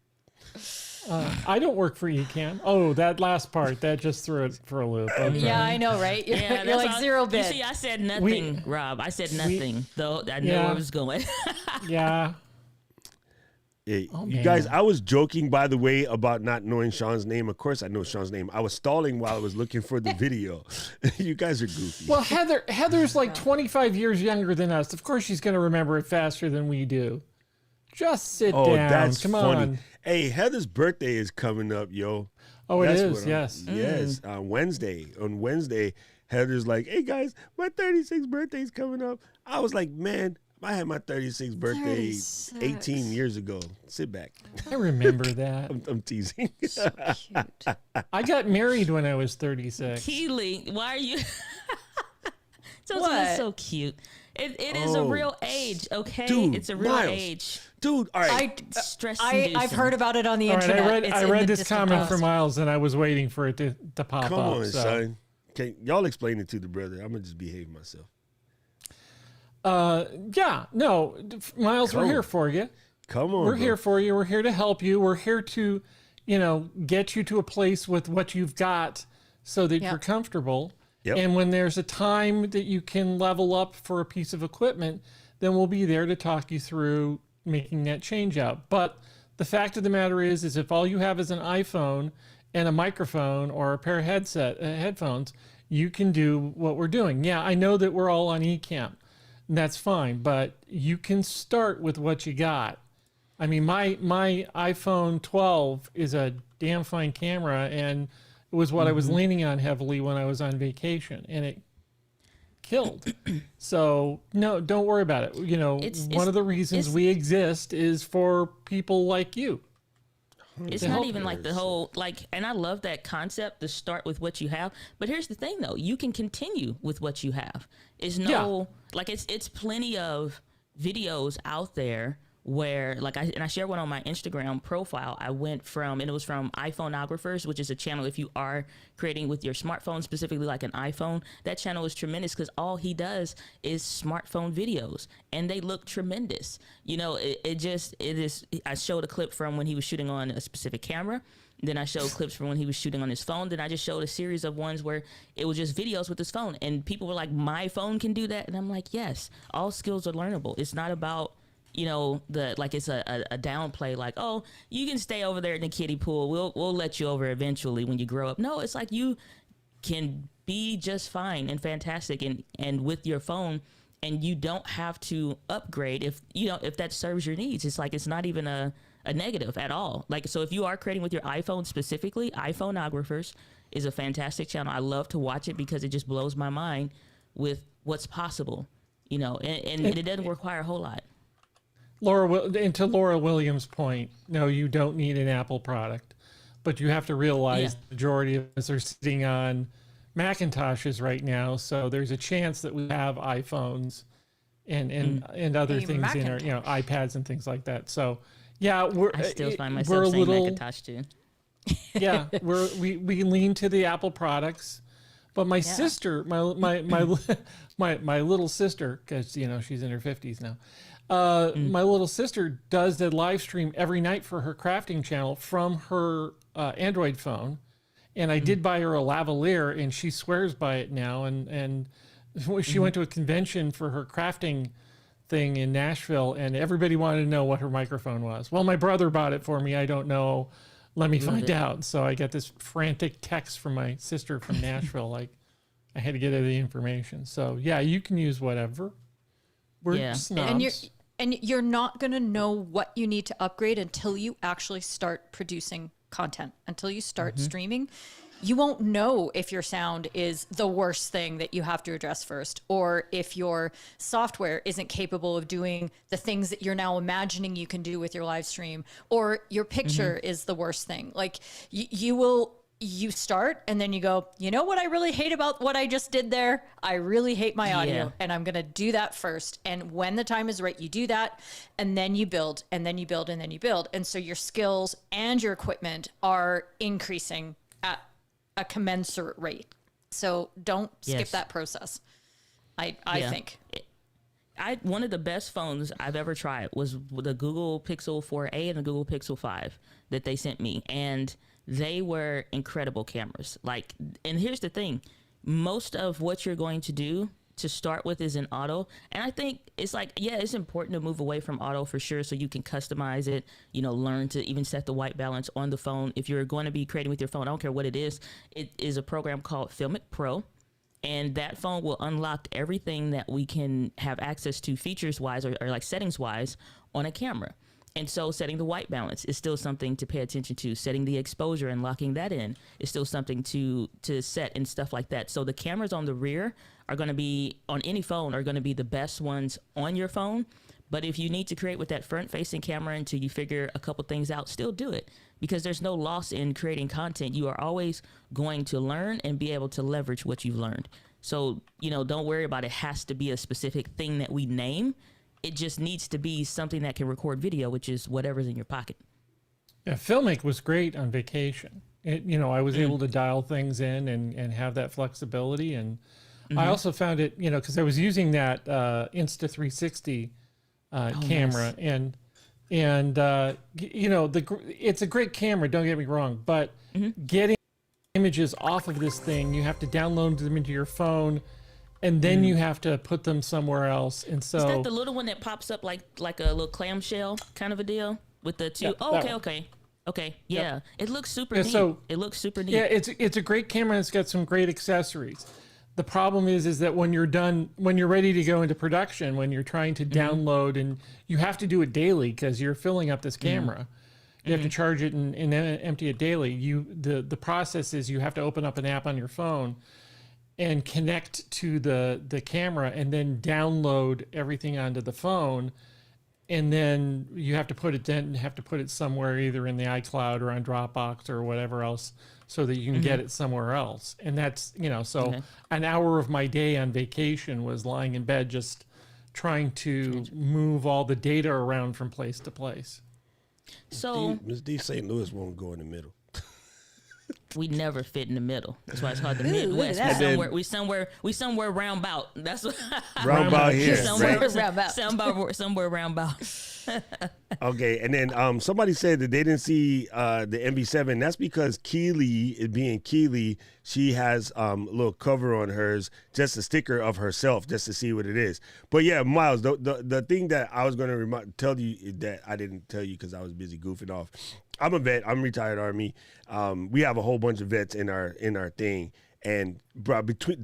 I don't work for Ecam. Oh, that last part, that just threw it for a loop. Okay. Yeah, I know, right? You're, Yeah, you're that's like all- zero You bid. see, I said nothing, Rob. I said nothing, though. I know where Yeah. I was going. Yeah. Hey, Oh, you guys, man. I was joking, by the way, about not knowing Sean's name. Of course, I know Sean's name. I was stalling while I was looking for the video. You guys are goofy. Well, Heather's like 25 years younger than us. Of course, she's going to remember it faster than we do. Just sit Oh, down. that's Come funny. on. Hey, Heather's birthday is coming up, yo. Oh, it That's is. what I'm- Yes. Yes. Wednesday. On Wednesday, Heather's like, hey, guys, my 36th birthday's coming up. I was like, man, I had my 36th birthday 36. 18 years ago. Sit back. I remember that. I'm teasing. Cute. I got married when I was 36. Keely, why are you? So What? that's so cute. It is a Oh, real age, okay? dude, it's a real Miles. age. Dude, all right. I've heard about it on the All right, internet. It's I in read the this Disney comment Post. from Miles, and I was waiting for it to pop Come up. on, so. son. Okay, y'all explain it to the brother. I'm going to just behave myself. Yeah, no, Miles, we're Come here on. for you. Come on, We're bro. here for you. We're here to help you. We're here to, get you to a place with what you've got so that Yeah. you're comfortable. Yep. And when there's a time that you can level up for a piece of equipment, then we'll be there to talk you through making that change out. But the fact of the matter is if all you have is an iPhone and a microphone or a pair of headphones, you can do what we're doing. Yeah, I know that we're all on Ecamm. And that's fine, but you can start with what you got. I mean, my iPhone 12 is a damn fine camera, and it was what I was leaning on heavily when I was on vacation, and it killed. So no, don't worry about it. One of the reasons it's- we exist is for people like you. It's to not help even you. like the whole and I love that concept to start with what you have. But here's the thing though, you can continue with what you have. It's no it's plenty of videos out there where like I shared one on my Instagram profile. I went from, and it was from iPhoneographers, which is a channel if you are creating with your smartphone, specifically like an iPhone. That channel is tremendous because all he does is smartphone videos, and they look tremendous. You know, it is. I showed a clip from when he was shooting on a specific camera. Then I showed clips from when he was shooting on his phone. Then I just showed a series of ones where it was just videos with his phone, and people were like, "My phone can do that," and I'm like, "Yes, all skills are learnable. It's not about." You know, it's a downplay, like, oh, you can stay over there in the kiddie pool. We'll let you over eventually when you grow up. No, it's like you can be just fine and fantastic and with your phone, and you don't have to upgrade if that serves your needs. It's like it's not even a negative at all. Like, so if you are creating with your iPhone specifically, iPhoneographers is a fantastic channel. I love to watch it because it just blows my mind with what's possible, you know, and it doesn't require a whole lot. And to Laura Williams' point, no, you don't need an Apple product, but you have to realize the majority of us are sitting on Macintoshes right now, so there's a chance that we have iPhones and other things in our, you know, iPads and things like that. So, yeah, I still find myself saying Macintosh too. Yeah, we lean to the Apple products, but my sister, my little sister, because you know she's in her 50s now. My little sister does the live stream every night for her crafting channel from her Android phone. And I did buy her a lavalier, and she swears by it now. And she went to a convention for her crafting thing in Nashville, and everybody wanted to know what her microphone was. Well, my brother bought it for me. I don't know. Let me find out. So I got this frantic text from my sister from Nashville. Like, I had to get her the information. So, yeah, you can use whatever. We're snobs. And you're not going to know what you need to upgrade until you actually start producing content, until you start streaming. You won't know if your sound is the worst thing that you have to address first, or if your software isn't capable of doing the things that you're now imagining you can do with your live stream, or your picture is the worst thing. Like you start and then you go, you know what I really hate about what I just did there? I really hate my audio, and I'm going to do that first. And when the time is right, you do that, and then you build, and then you build, and then you build. And so your skills and your equipment are increasing at a commensurate rate. So don't skip that process. I think. One of the best phones I've ever tried was the Google Pixel 4a and the Google Pixel 5 that they sent me. And they were incredible cameras. Like, and here's the thing, most of what you're going to do to start with is in auto. And I think it's like, yeah, it's important to move away from auto for sure, so you can customize it, you know, learn to even set the white balance on the phone. If you're going to be creating with your phone, I don't care what it is a program called Filmic Pro. And that phone will unlock everything that we can have access to features wise or like settings wise on a camera. And so setting the white balance is still something to pay attention to. Setting the exposure and locking that in is still something to set and stuff like that. So the cameras on the rear are going to be, on any phone, are going to be the best ones on your phone. But if you need to create with that front-facing camera until you figure a couple things out, still do it. Because there's no loss in creating content. You are always going to learn and be able to leverage what you've learned. So, you know, don't worry about it has to be a specific thing that we name. It just needs to be something that can record video, which is whatever's in your pocket. Yeah, Filmic was great on vacation. I was able to dial things in and have that flexibility. And I also found it, because I was using that Insta360 camera. Nice. It's a great camera, don't get me wrong. But getting images off of this thing, you have to download them into your phone. And then you have to put them somewhere else. And so, is that the little one that pops up like a little clamshell kind of a deal with the two? Okay. Yeah. Yep. It looks super neat. So, it looks super neat. Yeah, it's a great camera, and it's got some great accessories. The problem is that when you're ready to go into production, when you're trying to download, and you have to do it daily because you're filling up this camera. You have to charge it and empty it daily. The process is you have to open up an app on your phone and connect to the camera, and then download everything onto the phone, and then you have to put it somewhere, either in the iCloud or on Dropbox or whatever else, so that you can get it somewhere else. And that's an hour of my day on vacation was lying in bed just trying to move all the data around from place to place. So Ms. D, St. Louis won't go in the middle. we never fit in the middle. That's why it's called the Ooh, look Midwest. at that. We somewhere roundabout. That's what Roundabout here. somewhere, Right? somewhere roundabout. Okay, and then somebody said that they didn't see the MB7. That's because Keely, it being Keely, she has a little cover on hers, just a sticker of herself, just to see what it is. But yeah, Miles, the thing that I was going to tell you that I didn't tell you because I was busy goofing off. I'm a vet. I'm retired Army. We have a whole bunch of vets in our thing. And bro,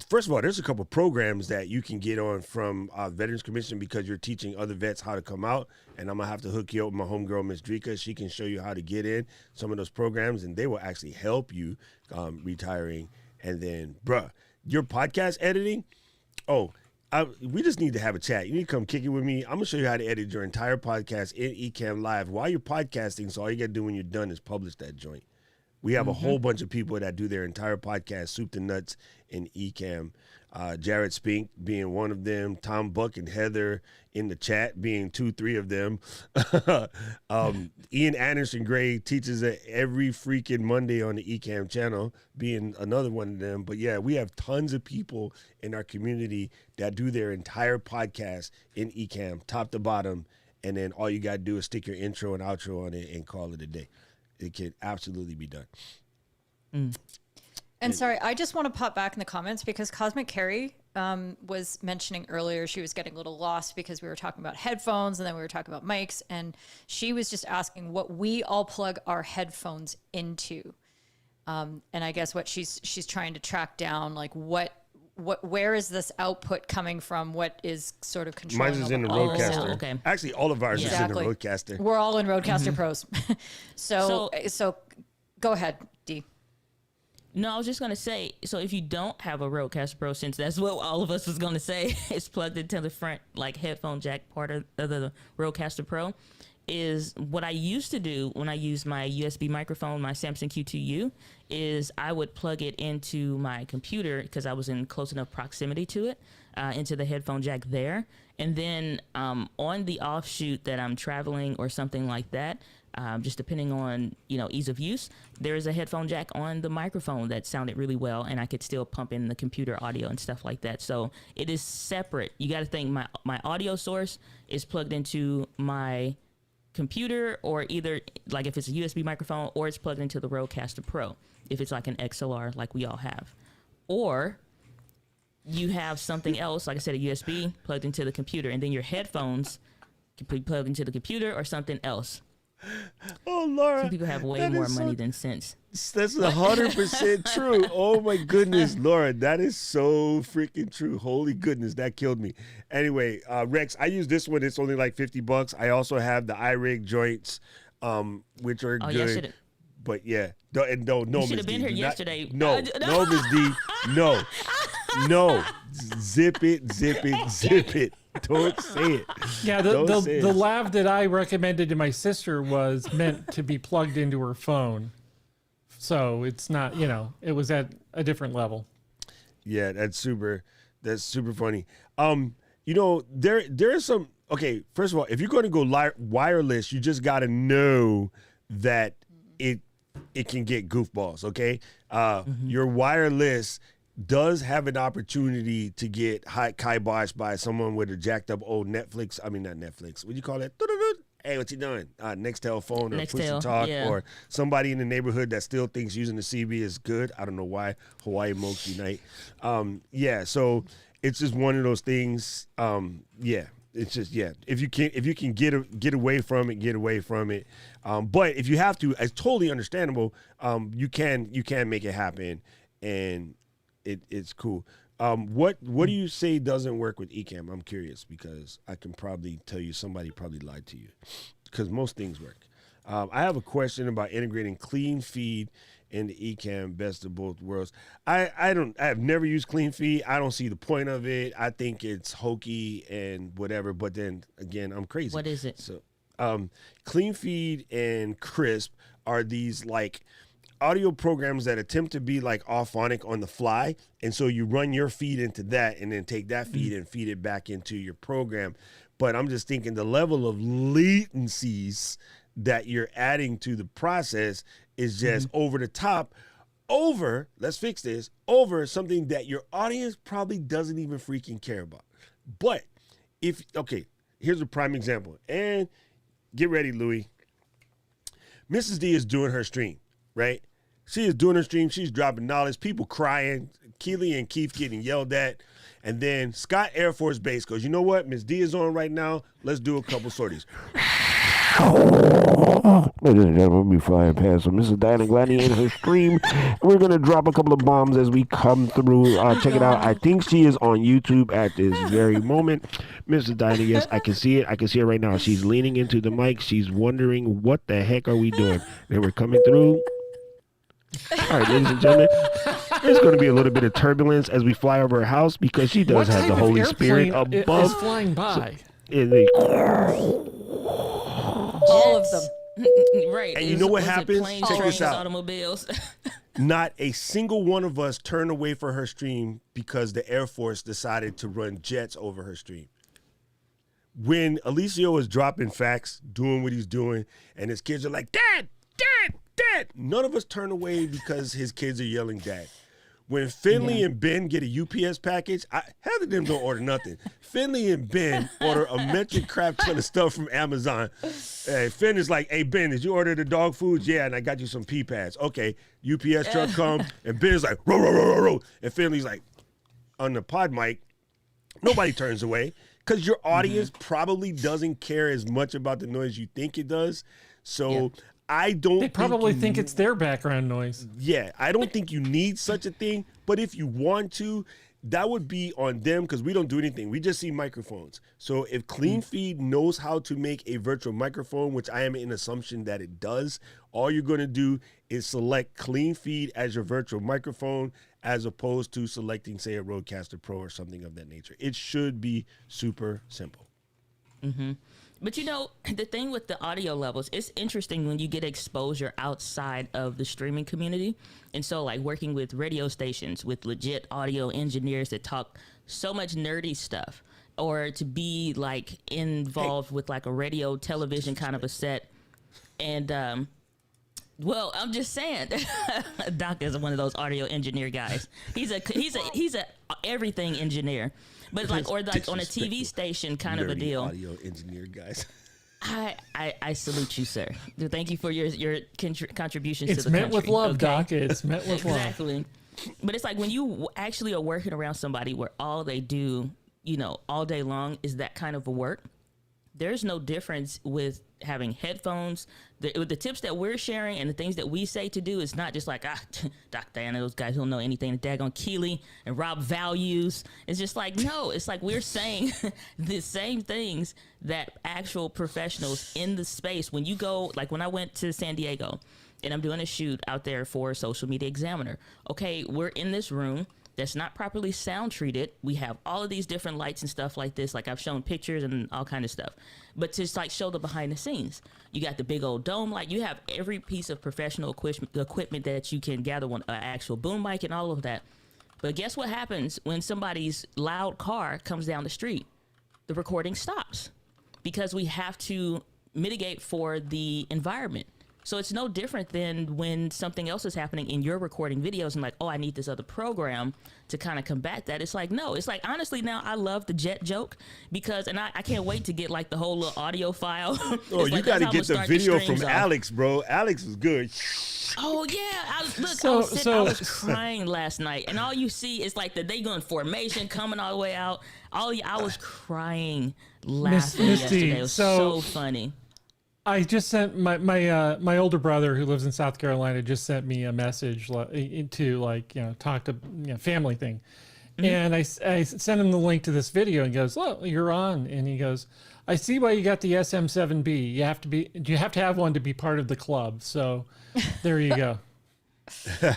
first of all, there's a couple programs that you can get on from Veterans Commission because you're teaching other vets how to come out. And I'm gonna have to hook you up with my homegirl, Miss Drika. She can show you how to get in some of those programs, and they will actually help you retiring. And then, bruh, your podcast editing. Oh, we just need to have a chat. You need to come kick it with me. I'm gonna show you how to edit your entire podcast in Ecamm Live while you're podcasting. So all you gotta do when you're done is publish that joint. We have a whole bunch of people that do their entire podcast, soup to nuts, in Ecamm. Jared Spink being one of them. Tom Buck and Heather in the chat being 2-3 of them. Ian Anderson Gray teaches it every freaking Monday on the Ecamm channel, being another one of them. But yeah, we have tons of people in our community that do their entire podcast in Ecamm, top to bottom. And then all you got to do is stick your intro and outro on it and call it a day. It can absolutely be done. And sorry, I just want to pop back in the comments because Cosmic Carrie was mentioning earlier she was getting a little lost because we were talking about headphones and then we were talking about mics, and she was just asking what we all plug our headphones into. And I guess what she's trying to track down, like where is this output coming from? What is sort of controlling? Mine is in the all the Rodecaster. sound? Okay. Actually, all of ours is in the Rodecaster. We're all in Rodecaster Pros. So go ahead, D. No, I was just gonna say. So if you don't have a Rodecaster Pro, since that's what all of us was gonna say, it's plugged into the front like headphone jack part of the Rodecaster Pro. Is what I used to do when I used my USB microphone, my Samsung Q2U, is I would plug it into my computer because I was in close enough proximity to it, into the headphone jack there. And then on the offshoot that I'm traveling or something like that, just depending on, ease of use, there's a headphone jack on the microphone that sounded really well, and I could still pump in the computer audio and stuff like that. So it is separate. You got to think my audio source is plugged into my computer, or either like if it's a USB microphone, or it's plugged into the Rodecaster Pro if it's like an XLR like we all have, or you have something else, like I said, a USB plugged into the computer, and then your headphones can be plugged into the computer or something else. Oh, Laura. Some people have way more money than sense. That's 100% true. Oh, my goodness, Laura. That is so freaking true. Holy goodness, that killed me. Anyway, Rex, I use this one. It's only like $50. I also have the iRig joints, which are good. But yeah, no, you should have been here yesterday. No, Miss D. No. Zip it. Don't say it. Yeah, the lav that I recommended to my sister was meant to be plugged into her phone. So it's not, it was at a different level. Yeah, that's super funny. There is some, okay, first of all, if you're going to go wireless, you just got to know that it can get goofballs, okay? Your wireless does have an opportunity to get kiboshed by someone with a jacked up old not Netflix. What do you call that? Hey, what you doing? Nextel phone or push to talk, or somebody in the neighborhood that still thinks using the CB is good. I don't know why. Hawaii Mokes unite. So it's just one of those things. It's just If you can get away from it, get away from it. But if you have to, it's totally understandable. You can make it happen, and it's cool. What do you say doesn't work with Ecamm? I'm curious because I can probably tell you somebody probably lied to you because most things work. I have a question about integrating clean feed into Ecamm, best of both worlds. I have never used clean feed. I don't see the point of it. I think it's hokey and whatever. But then again, I'm crazy. What is it? So, clean feed and crisp are these like audio programs that attempt to be like auphonic on the fly, and so you run your feed into that and then take that feed and feed it back into your program. But I'm just thinking the level of latencies that you're adding to the process is just over the top, let's fix this, over something that your audience probably doesn't even freaking care about. But here's a prime example. And get ready, Louis. Mrs. D is doing her stream, right? She is doing her stream. She's dropping knowledge. People crying. Keely and Keith getting yelled at. And then Scott Air Force Base goes, you know what? Miss D is on right now. Let's do a couple sorties. Ladies and gentlemen, we'll be flying past Mrs. Diana Gladney in her stream. We're going to drop a couple of bombs as we come through. Check it out. I think she is on YouTube at this very moment. Mrs. Diana, yes, I can see it. I can see her right now. She's leaning into the mic. She's wondering, what the heck are we doing? And we're coming through. All right, ladies and gentlemen, there's going to be a little bit of turbulence as we fly over her house because she does have the Holy Spirit above. Is flying by. All of them. Right. And you know what happens? Check this out. Automobiles. Not a single one of us turned away for her stream because the Air Force decided to run jets over her stream. When Alicio was dropping facts, doing what he's doing, and his kids are like, Dad, Dad, Dad, none of us turn away because his kids are yelling Dad. When Finley and Ben get a UPS package, half of them don't order nothing. Finley and Ben order a metric crap ton of stuff from Amazon. Finn is like, hey, Ben, did you order the dog food? Yeah, and I got you some pee pads. Okay, UPS truck come, and Ben's like, row, row, row, row, row. And Finley's like, on the pod mic, nobody turns away because your audience probably doesn't care as much about the noise you think it does. So I don't They probably think it's their background noise. Yeah, I don't think you need such a thing. But if you want to, that would be on them because we don't do anything. We just see microphones. So if Clean Feed knows how to make a virtual microphone, which I am in assumption that it does, all you're going to do is select Clean Feed as your virtual microphone as opposed to selecting, say, a Rodecaster Pro or something of that nature. It should be super simple. Mm-hmm. But you know, the thing with the audio levels, it's interesting when you get exposure outside of the streaming community. And so like working with radio stations with legit audio engineers that talk so much nerdy stuff, or to be like involved with like a radio television kind of a set. And well, I'm just saying, Doc is one of those audio engineer guys. He's a everything engineer. But like, or like on a TV station kind of a deal. Audio engineer guys. I salute you, sir. Thank you for your contributions It's to the country. meant with love, okay? Doc. It's meant with love. Exactly. But it's like when you actually are working around somebody where all they do, you know, all day long is that kind of a work. There's no difference with having headphones. The tips that we're sharing and the things that we say to do is not just like, Dr. Diana, those guys don't know anything. The daggone Keely and Rob values. It's just like, no, it's like we're saying the same things that actual professionals in the space. When you go, like when I went to San Diego and I'm doing a shoot out there for Social Media Examiner. Okay, we're in this room that's not properly sound treated. We have all of these different lights and stuff like this. Like I've shown pictures and all kind of stuff, but to just like show the behind the scenes, you got the big old dome light. You have every piece of professional equipment that you can gather on an actual boom mic and all of that. But guess what happens when somebody's loud car comes down the street? The recording stops because we have to mitigate for the environment. So it's no different than when something else is happening in your recording videos and like, oh, I need this other program to kind of combat that. It's like, no, it's like, honestly, now I love the jet joke because, and I can't wait to get like the whole little audio file. Oh, you got to get the video from Alex, bro. Alex is good. Oh yeah, I was crying last night, and all you see is like the they going formation coming all the way out. I was crying laughing yesterday. It was so funny. I just sent my older brother who lives in South Carolina just sent me a message to like, you know, talk to, you know, family thing. Mm-hmm. And I sent him the link to this video and he goes, oh, you're on. And he goes, I see why you got the SM7B. You have to have one to be part of the club. So there you go. So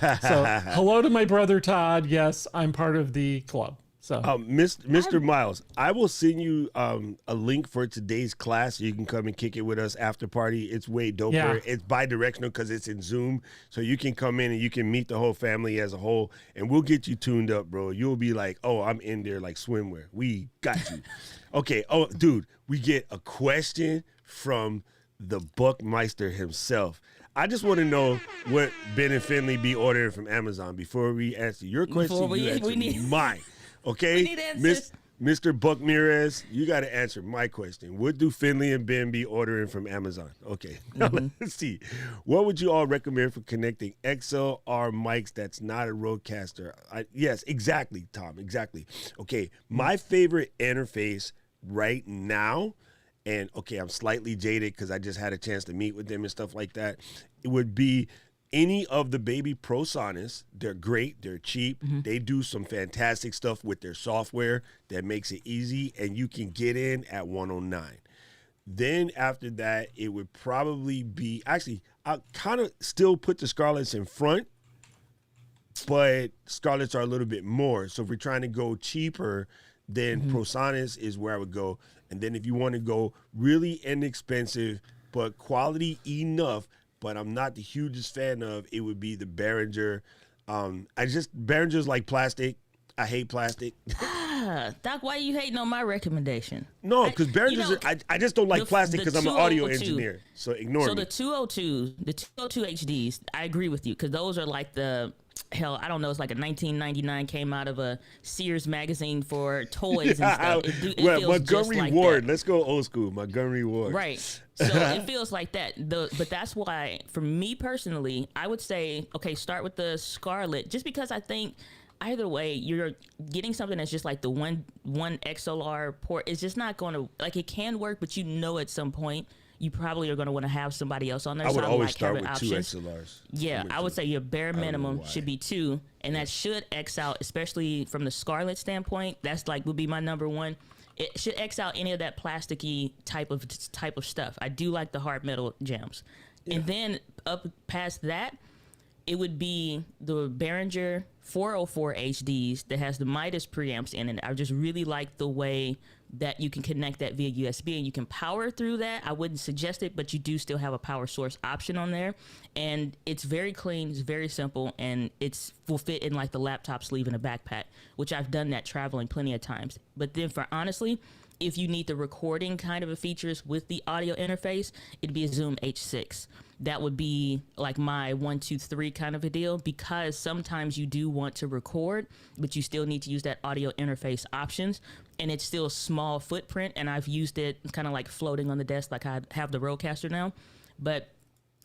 hello to my brother, Todd. Yes, I'm part of the club. So, Mr. Miles, I will send you a link for today's class so you can come and kick it with us after party. It's way doper. Yeah. It's bi-directional because it's in Zoom, so you can come in and you can meet the whole family as a whole, and we'll get you tuned up, bro. You'll be like, oh, I'm in there like swimwear. We got you. Okay. Oh, dude, we get a question from the Buckmeister himself. I just want to know what Ben and Finley be ordering from Amazon before we answer your question. You answer mine. Okay, We need answers. Mr. Buck Mirez, you got to answer my question. What do Finley and Ben be ordering from Amazon? Okay, now let's see. What would you all recommend for connecting XLR mics that's not a Rodecaster? Yes, exactly, Tom, exactly. Okay, my favorite interface right now, and okay, I'm slightly jaded because I just had a chance to meet with them and stuff like that, it would be any of the baby ProSonus. They're great. They're cheap. They do some fantastic stuff with their software that makes it easy, and you can get in at 109. Then after that, it would probably be, actually, I'll kind of still put the Scarletts in front, but Scarletts are a little bit more. So if we're trying to go cheaper, then ProSonus is where I would go. And then if you want to go really inexpensive, but quality enough, but I'm not the hugest fan of, it would be the Behringer. Behringer's like plastic. I hate plastic. Doc, why are you hating on my recommendation? No, because Behringer's, I just don't like plastic because I'm an audio engineer. So ignore me. So the 202 HDs, I agree with you, because those are like hell, I don't know, it's like a 1999 came out of a Sears magazine for toys and stuff. It feels Montgomery just like Ward. that. Let's go old school. Montgomery Ward. Right. So it feels like that. But that's why, for me personally, I would say, okay, start with the Scarlett, just because I think either way, you're getting something that's just like the one XLR port. It's just not going to, like, it can work, but at some point, you probably are going to want to have somebody else on there. I would always start with options. 2 XLRs. Yeah, I would say your bare minimum should be 2, and that should X out, especially from the Scarlett standpoint. That's like would be my number one. It should X out any of that plasticky type of stuff. I do like the hard metal jams, and then up past that, it would be the Behringer 404 HDs that has the Midas preamps in it. I just really like the way that you can connect that via USB and you can power through that. I wouldn't suggest it, but you do still have a power source option on there. And it's very clean, it's very simple, and will fit in like the laptop sleeve in a backpack, which I've done that traveling plenty of times. But then for honestly, if you need the recording kind of a features with the audio interface, it'd be a Zoom H6. That would be like my 1, 2, 3 kind of a deal, because sometimes you do want to record, but you still need to use that audio interface options, and it's still a small footprint, and I've used it kind of like floating on the desk like I have the Rodecaster now. But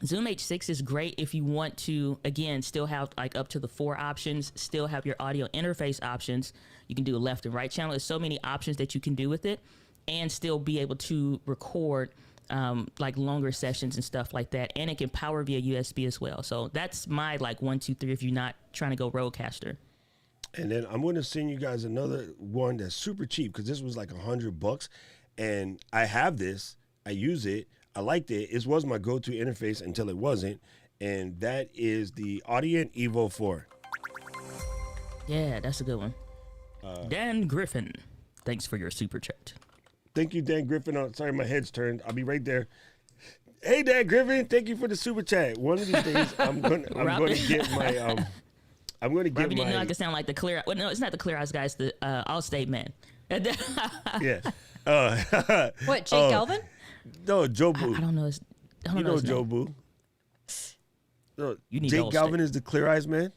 Zoom H6 is great if you want to, again, still have like up to the 4 options, still have your audio interface options. You can do a left and right channel. There's so many options that you can do with it and still be able to record like longer sessions and stuff like that. And it can power via USB as well. So that's my like 1, 2, 3 if you're not trying to go Rodecaster. And then I'm going to send you guys another one that's super cheap, because this was like $100, and I have this. I use it. I liked it. It was my go-to interface until it wasn't, and that is the Audient Evo 4. Yeah, that's a good one. Dan Griffin, thanks for your super chat. Thank you, Dan Griffin. Oh, sorry, my head's turned. I'll be right there. Hey, Dan Griffin, thank you for the super chat. One of these days, I'm going to get my Robbie didn't know I could sound like the Clear. Well, no, it's not the Clear Eyes guy. It's the Allstate man. Yeah. What, Jake Galvin? No, Joe Boo. I don't know. You know Joe Boo. No, You need Jake Allstate. Galvin is the Clear Eyes man?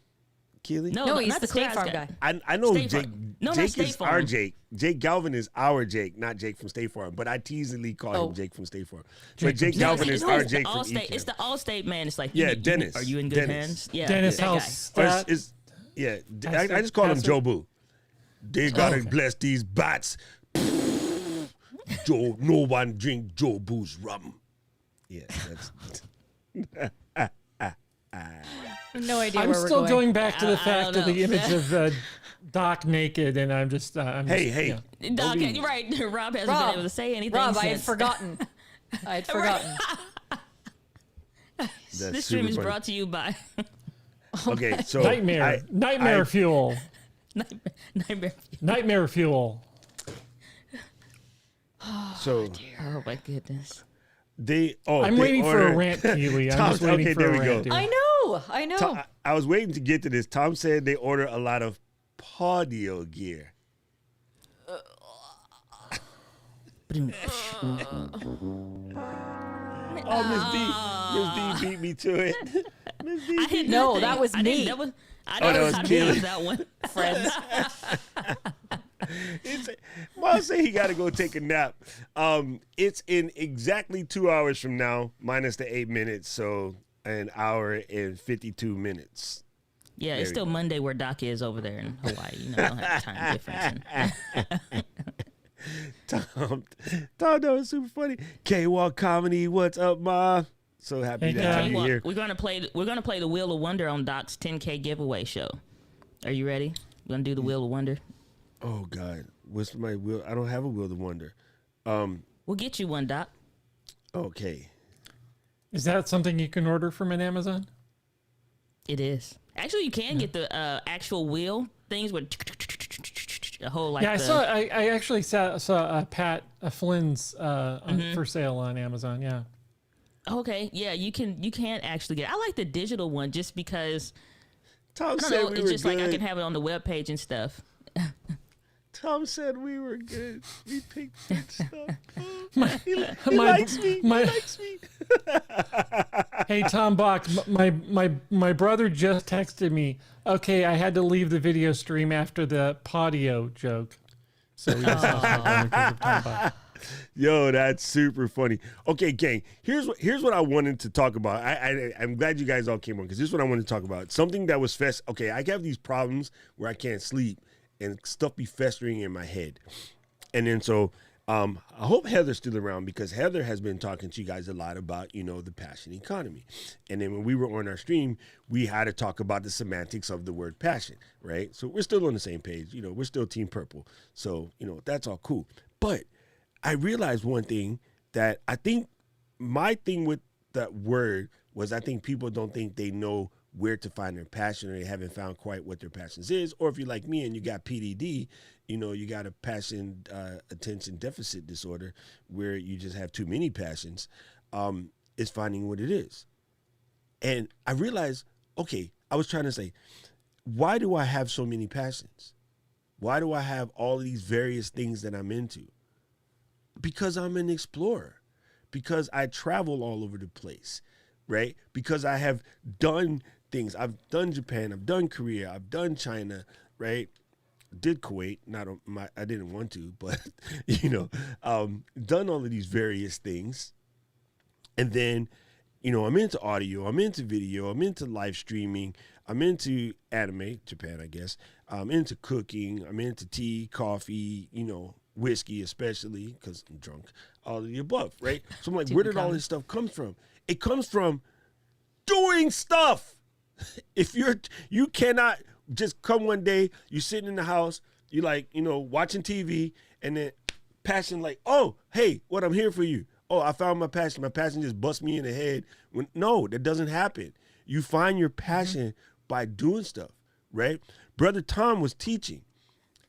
Keely? No, he's not the Clear State Eyes Farm guy. I know State Jake. Farm. No, not Jake State is Farm. our Jake. Jake Galvin is our Jake, not Jake from State Farm. But I teasingly call Oh. him Jake from State Farm. But Jake Galvin is our Jake from Allstate. It's Ecam. the Allstate man. It's like, Yeah, you, Dennis. Are you in good Dennis. hands? Yeah, Dennis that guy. House. Or yeah, I just call him Pastor- Joe Boo. They gotta bless these bats. Joe, no one drink Joe Boo's rum. Yeah, that's. No idea I'm where we're still going. going back to the I fact don't of the know. image of Doc naked, and I'm just. Hey. Yeah. Doc, right. Rob hasn't been able to say anything. Rob, I had since. forgotten. I had forgotten. That's This super stream is funny. brought to you by. Okay, so Nightmare I- fuel. Nightmare fuel. So Oh my goodness. I'm waiting for a rant, Keely. I'm just waiting for a rant. Dude. I know. I was waiting to get to this. Tom said they order a lot of Podio gear. Miss D beat me to it. Miss D. I didn't No, that was me. That was Keely. that one. Friends. Mom say he got to go take a nap. It's in exactly 2 hours from now, minus the 8 minutes, so an hour and 52 minutes. Yeah, it's still Monday where Doc is over there in Hawaii. You know, don't have time difference. Tom, that was super funny. K-Walk Comedy, what's up, Ma? So happy to have you here. We're gonna play the Wheel of Wonder on Doc's 10K giveaway show. Are you ready? We're gonna do the Wheel of Wonder. Oh God, what's my wheel? I don't have a Wheel of Wonder. We'll get you one, Doc. Okay. Is that something you can order from an Amazon? It is. Actually, you can get the actual wheel things with a whole like. Yeah, I actually saw Pat Flynn's for sale on Amazon. Yeah. Okay, yeah, you can actually get. I like the digital one just because. Tom I don't said know, we it's were just good. like I can have it on the webpage and stuff. Tom said we were good. We picked good stuff. He likes me. He likes me. Hey, Tom Bach, my brother just texted me. Okay, I had to leave the video stream after the Podio joke. So we just lost my brother because of Tom Bach. Yo, that's super funny. Okay, gang, here's what I wanted to talk about. I'm glad you guys all came on because this is what I wanted to talk about. Something that was okay, I have these problems where I can't sleep and stuff be festering in my head. And then so I hope Heather's still around because Heather has been talking to you guys a lot about, the passion economy. And then when we were on our stream, we had to talk about the semantics of the word passion, right? So we're still on the same page. We're still Team Purple. So, that's all cool. But I realized one thing that I think my thing with that word was I think people don't think they know where to find their passion or they haven't found quite what their passions is. Or if you're like me and you got PDD, you got a passion attention deficit disorder where you just have too many passions, is finding what it is. And I realized, okay, I was trying to say, why do I have so many passions? Why do I have all of these various things that I'm into? Because I'm an explorer, because I travel all over the place, right? Because I have done things. I've done Japan, I've done Korea, I've done China, right? Did Kuwait, I didn't want to, but done all of these various things. And then, I'm into audio, I'm into video, I'm into live streaming, I'm into anime, Japan, I guess. I'm into cooking, I'm into tea, coffee, whiskey especially because I'm drunk, all of the above, right? So I'm like, where did all this stuff come from? It comes from doing stuff. If you cannot just come one day, you're sitting in the house, you like, watching TV, and then passion like, oh, hey, what, I'm here for you. Oh, I found my passion. My passion just busts me in the head. No, that doesn't happen. You find your passion by doing stuff, right? Brother Tom was teaching,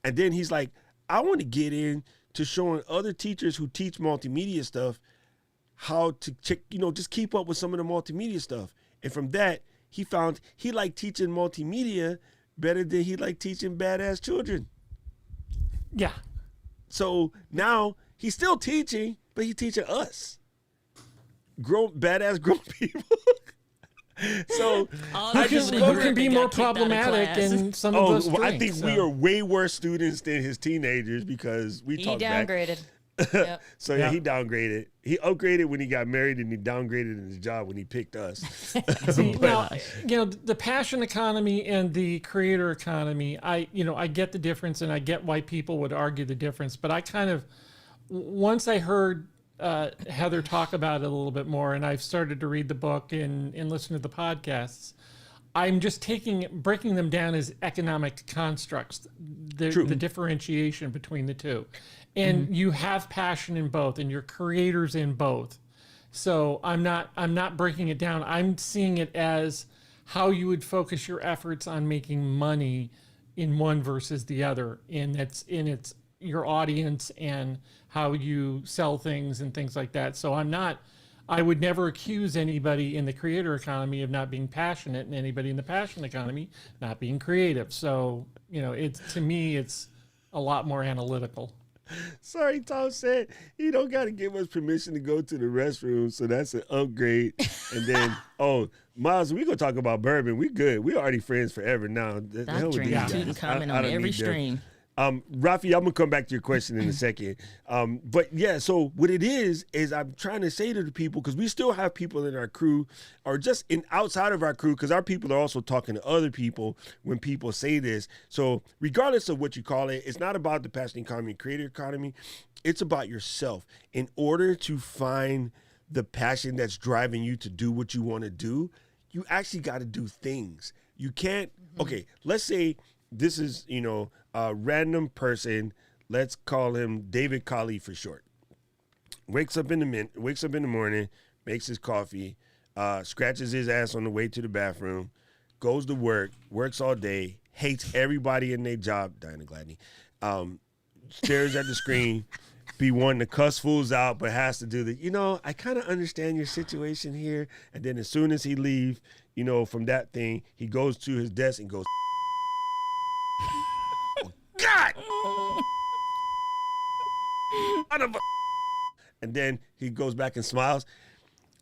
and then he's like, I want to get into showing other teachers who teach multimedia stuff how to check, just keep up with some of the multimedia stuff. And from that, he found he liked teaching multimedia better than he liked teaching badass children. Yeah. So now he's still teaching, but he's teaching us. Badass grown people. So who can be more problematic in some of those strengths. I think we are way worse students than his teenagers because we talk back. He downgraded. Yep. So yeah, he downgraded. He upgraded when he got married, and he downgraded in his job when he picked us. Now, the passion economy and the creator economy, I get the difference, and I get why people would argue the difference. But I kind of, once I heard Heather talk about it a little bit more, and I've started to read the book and listen to the podcasts, I'm just breaking them down as economic constructs, the differentiation between the two. And you have passion in both, and you're creators in both. So I'm not breaking it down. I'm seeing it as how you would focus your efforts on making money in one versus the other, and it's your audience and how you sell things and things like that. So I would never accuse anybody in the creator economy of not being passionate, and anybody in the passion economy not being creative. So, to me, it's a lot more analytical. Sorry, Tom said he don't got to give us permission to go to the restroom, so that's an upgrade. And then, Miles, we gonna talk about bourbon. We good. We already friends forever now. Stop drinking too and comment on every stream. Rafi, I'm gonna come back to your question in a second. But yeah, so what it is I'm trying to say to the people, because we still have people in our crew or just outside of our crew, because our people are also talking to other people when people say this. So regardless of what you call it, it's not about the passion economy, creator economy. It's about yourself. In order to find the passion that's driving you to do what you want to do, you actually got to do things. You can't, okay, let's say this is, a random person, let's call him David Colley for short. Wakes up in the morning, makes his coffee, scratches his ass on the way to the bathroom, goes to work, works all day, hates everybody in their job, Diana Gladney, stares at the screen, be wanting to cuss fools out, but has to do the, I kind of understand your situation here. And then as soon as he leaves, from that thing, he goes to his desk and goes, God! And then he goes back and smiles.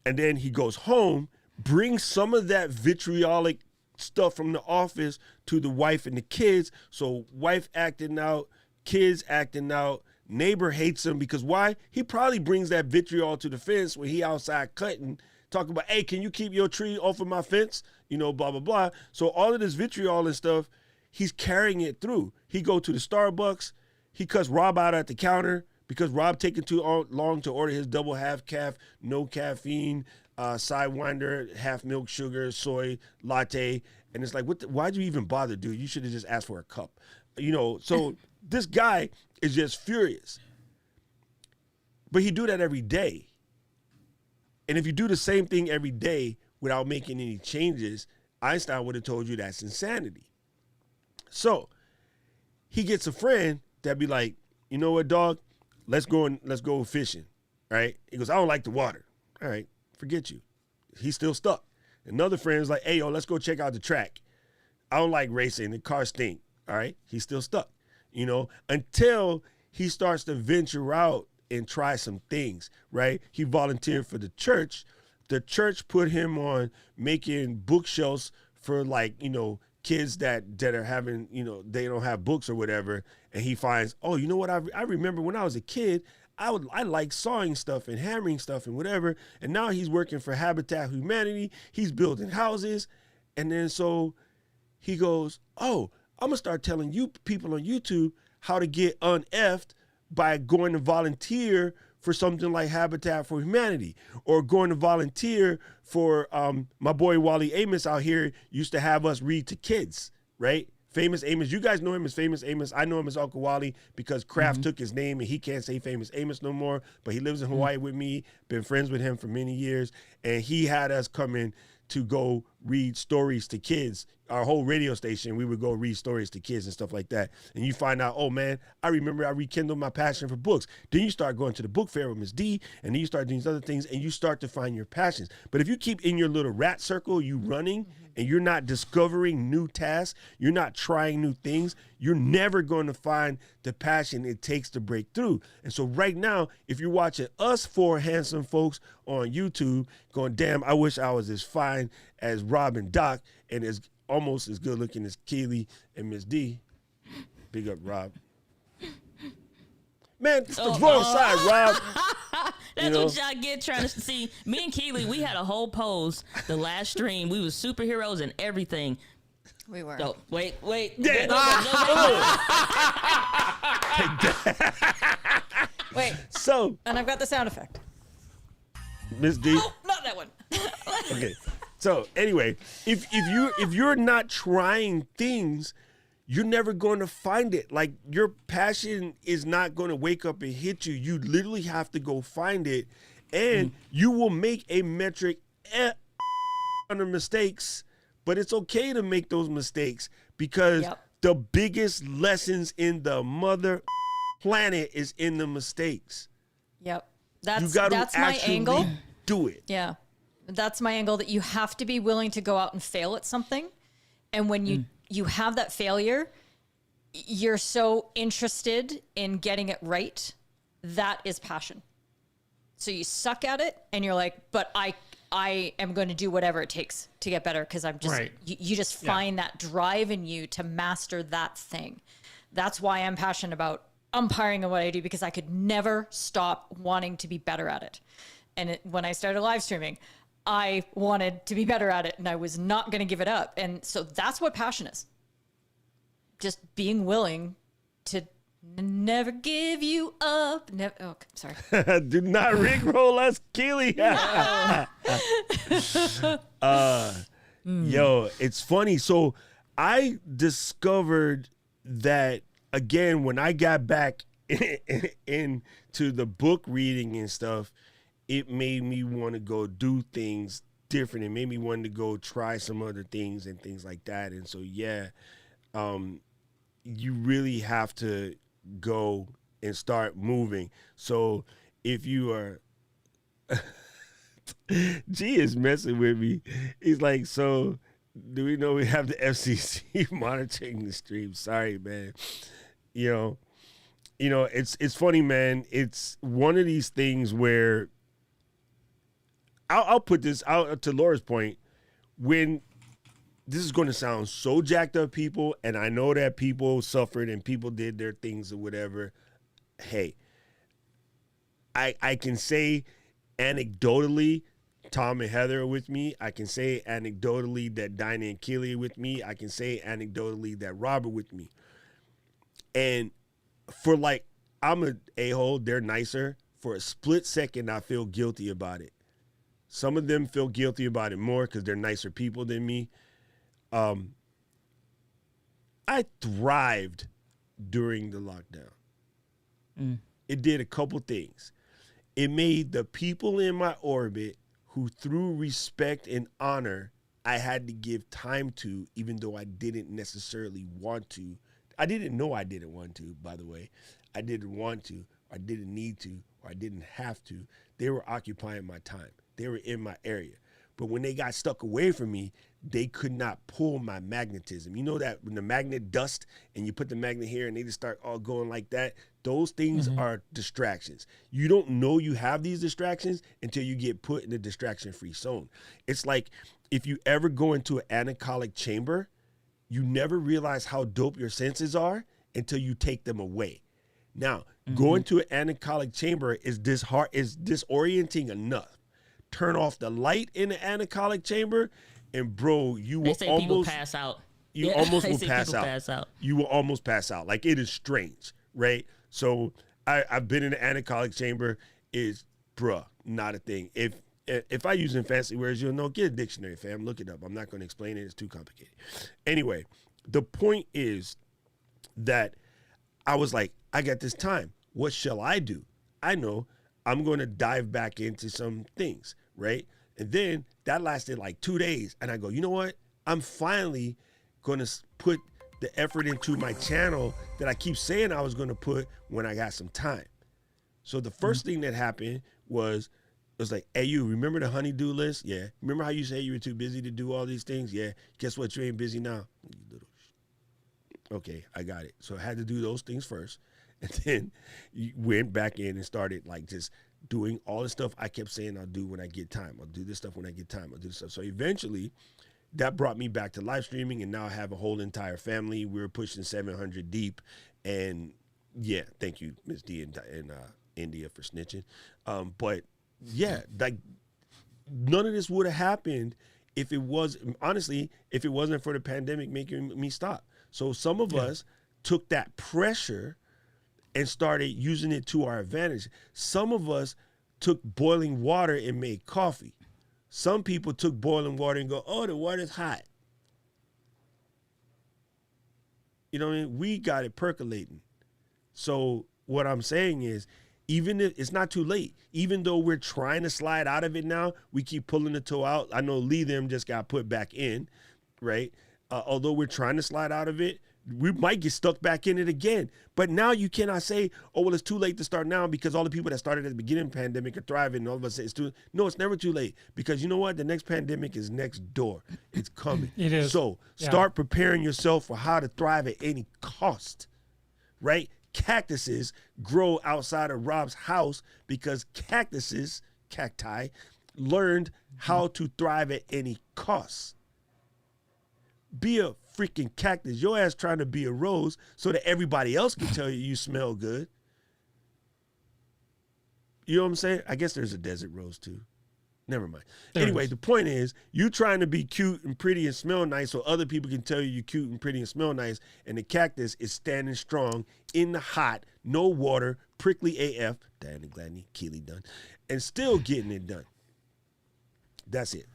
And then he goes home, brings some of that vitriolic stuff from the office to the wife and the kids. So wife acting out, kids acting out, neighbor hates him because why? He probably brings that vitriol to the fence when he outside cutting, talking about, hey, can you keep your tree off of my fence? Blah, blah, blah. So all of this vitriol and stuff, he's carrying it through. He go to the Starbucks. He cuts Rob out at the counter because Rob taking too long to order his double half calf, no caffeine, Sidewinder, half milk sugar, soy latte. And it's like, why'd you even bother, dude? You should have just asked for a cup. So this guy is just furious. But he do that every day. And if you do the same thing every day without making any changes, Einstein would have told you that's insanity. So he gets a friend that be like, you know what, dog? Let's go fishing, right? He goes, I don't like the water. All right, forget you. He's still stuck. Another friend is like, hey, yo, let's go check out the track. I don't like racing. The car stink. All right, he's still stuck, until he starts to venture out and try some things, right? He volunteered for the church. The church put him on making bookshelves for kids that are having, they don't have books or whatever. And he finds, oh, you know what? I remember when I was a kid, I like sawing stuff and hammering stuff and whatever. And now he's working for Habitat for Humanity. He's building houses. And then so he goes, oh, I'm going to start telling you people on YouTube how to get un-effed by going to volunteer for something like Habitat for Humanity, or going to volunteer for my boy Wally Amos out here used to have us read to kids, right? Famous Amos. You guys know him as Famous Amos. I know him as Uncle Wally because Kraft took his name and he can't say Famous Amos no more, but he lives in Hawaii with me, been friends with him for many years, and he had us come in to go read stories to kids. Our whole radio station, we would go read stories to kids and stuff like that. And you find out, oh man, I remember I rekindled my passion for books. Then you start going to the book fair with Miss D, and then you start doing these other things, and you start to find your passions. But if you keep in your little rat circle, you running, and you're not discovering new tasks, you're not trying new things, you're never going to find the passion it takes to break through. And so right now, if you're watching us four handsome folks on YouTube going, damn, I wish I was as fine as Rob and Doc and as almost as good looking as Keely and Miss D. Big up, Rob. Man, it's the wrong side, Rob. That's what y'all get trying to see. Me and Keely, we had a whole pose the last stream. We was superheroes and everything. We were. So, wait. Yeah. Wait. So. And I've got the sound effect. Miss D. Oh, not that one. Okay. So anyway, if you're not trying things, you're never going to find it. Like, your passion is not going to wake up and hit you. You literally have to go find it, and you will make a metric under mistakes, but it's okay to make those mistakes because The biggest lessons in the mother planet is in the mistakes. Yep. You got to That's my actually angle. do it. Yeah. That's my angle, that you have to be willing to go out and fail at something. And when you have that failure, you're so interested in getting it right. That is passion. So you suck at it and you're like, but I am going to do whatever it takes to get better, because I'm just, you just find that drive in you to master that thing. That's why I'm passionate about umpiring and what I do, because I could never stop wanting to be better at it. And when I started live streaming, I wanted to be better at it and I was not going to give it up. And so that's what passion is. Just being willing to never give you up. Sorry. Do not rickroll us, Keely. Yo, it's funny. So I discovered that, again, when I got back into the book reading and stuff, it made me want to go do things different. It made me want to go try some other things and things like that. And so, yeah, you really have to go and start moving. So if you are, G is messing with me. He's like, so do we know we have the FCC monitoring the stream? Sorry, man. You know, it's funny, man. It's one of these things where I'll put this out to Laura's point. When this is going to sound so jacked up, people, and I know that people suffered and people did their things or whatever. Hey, I can say anecdotally, Tom and Heather are with me. I can say anecdotally that Dinah and Keely are with me. I can say anecdotally that Robert with me. And for like, I'm an a-hole, they're nicer. For a split second, I feel guilty about it. Some of them feel guilty about it more because they're nicer people than me. I thrived during the lockdown. It did a couple things. It made the people in my orbit who, through respect and honor, I had to give time to, even though I didn't necessarily want to. I didn't know I didn't want to, by the way. I didn't want to, or I didn't need to, or I didn't have to. They were occupying my time. They were in my area. But when they got stuck away from me, they could not pull my magnetism. You know that when the magnet dust and you put the magnet here and they just start all going like that? Those things are distractions. You don't know you have these distractions until you get put in a distraction-free zone. It's like if you ever go into an anechoic chamber, you never realize how dope your senses are until you take them away. Now, going to an anechoic chamber is disorienting enough. Turn off the light in the anechoic chamber, and bro, you will They say almost people pass out. You almost will pass out. You will almost pass out. Like, it is strange, right? So I've been in the anechoic chamber. Is not a thing. If I use in fancy words, you'll know. Get a dictionary, fam. Look it up. I'm not going to explain it. It's too complicated. Anyway, the point is that I was like, I got this time. What shall I do? I know I'm going to dive back into some things, right? And then that lasted like 2 days. And I go, you know what? I'm finally going to put the effort into my channel that I keep saying I was going to put when I got some time. So the first thing that happened was, it was like, hey, you remember the honeydew list? Yeah. Remember how you said you were too busy to do all these things? Yeah. Guess what? You ain't busy now. Okay, I got it. So I had to do those things first. And then you went back in and started like just doing all the stuff I kept saying I'll do when I get time. I'll do this stuff when I get time. I'll do this stuff. So eventually that brought me back to live streaming, and now I have a whole entire family. We're pushing 700 deep. And yeah, thank you, Ms. D and India for snitching. But yeah, like none of this would have happened if it wasn't for the pandemic making me stop. So some of us took that pressure and started using it to our advantage. Some of us took boiling water and made coffee. Some people took boiling water and go, oh, the water's hot. You know what I mean? We got it percolating. So what I'm saying is, even if it's not too late, even though we're trying to slide out of it now, we keep pulling the toe out. I know Lee them just got put back in, right? Although we're trying to slide out of it, we might get stuck back in it again. But now you cannot say, oh, well, it's too late to start now because all the people that started at the beginning of the pandemic are thriving and all of us say it's too. No, it's never too late because you know what? The next pandemic is next door. It's coming. It is. So start preparing yourself for how to thrive at any cost, right? Cactuses grow outside of Rob's house because cacti, learned how to thrive at any cost. Be a freaking cactus. Your ass trying to be a rose so that everybody else can tell you smell good. You know what I'm saying? I guess there's a desert rose too. Never mind. Anyway, the point is you trying to be cute and pretty and smell nice so other people can tell you you're cute and pretty and smell nice, and the cactus is standing strong in the hot, no water, prickly AF, Diana Gladney, Keely Dunn, and still getting it done. That's it.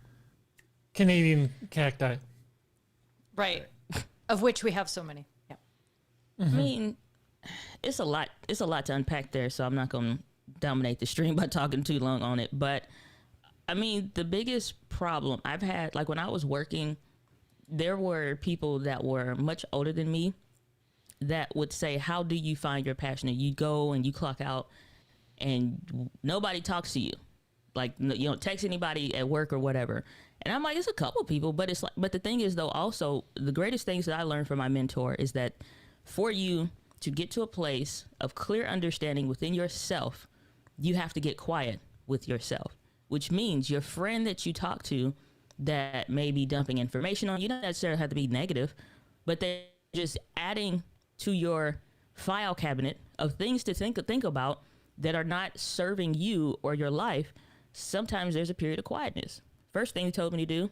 Canadian cacti. Right. Of which we have so many. Yeah. I mean, it's a lot to unpack there, so I'm not going to dominate the stream by talking too long on it. But I mean, the biggest problem I've had, like when I was working, there were people that were much older than me that would say, how do you find your passion? And you go and you clock out and nobody talks to you. Like, you don't text anybody at work or whatever. And I'm like, it's a couple people, but it's like, but the thing is though, also the greatest things that I learned from my mentor is that for you to get to a place of clear understanding within yourself, you have to get quiet with yourself, which means your friend that you talk to that may be dumping information on you, don't necessarily have to be negative, but they're just adding to your file cabinet of things to think about that are not serving you or your life. Sometimes there's a period of quietness. First thing he told me to do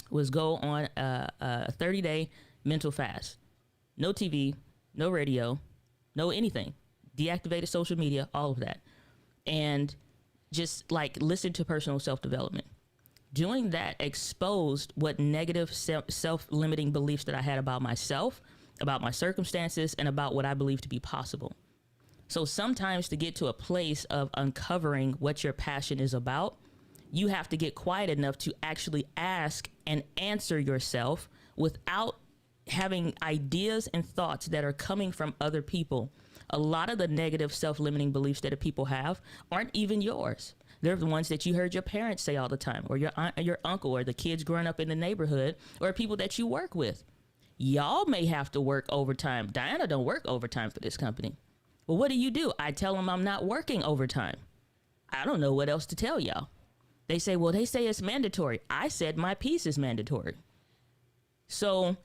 was go on a 30-day mental fast. No TV, no radio, no anything. Deactivated social media, all of that. And just like listen to personal self-development. Doing that exposed what negative self-limiting beliefs that I had about myself, about my circumstances, and about what I believe to be possible. So sometimes to get to a place of uncovering what your passion is about, you have to get quiet enough to actually ask and answer yourself without having ideas and thoughts that are coming from other people. A lot of the negative self-limiting beliefs that people have aren't even yours. They're the ones that you heard your parents say all the time, or your aunt or your uncle, or the kids growing up in the neighborhood, or people that you work with. Y'all may have to work overtime. Diana don't work overtime for this company. Well, what do? I tell them I'm not working overtime. I don't know what else to tell y'all. They say, well, they say it's mandatory. I said my piece is mandatory. So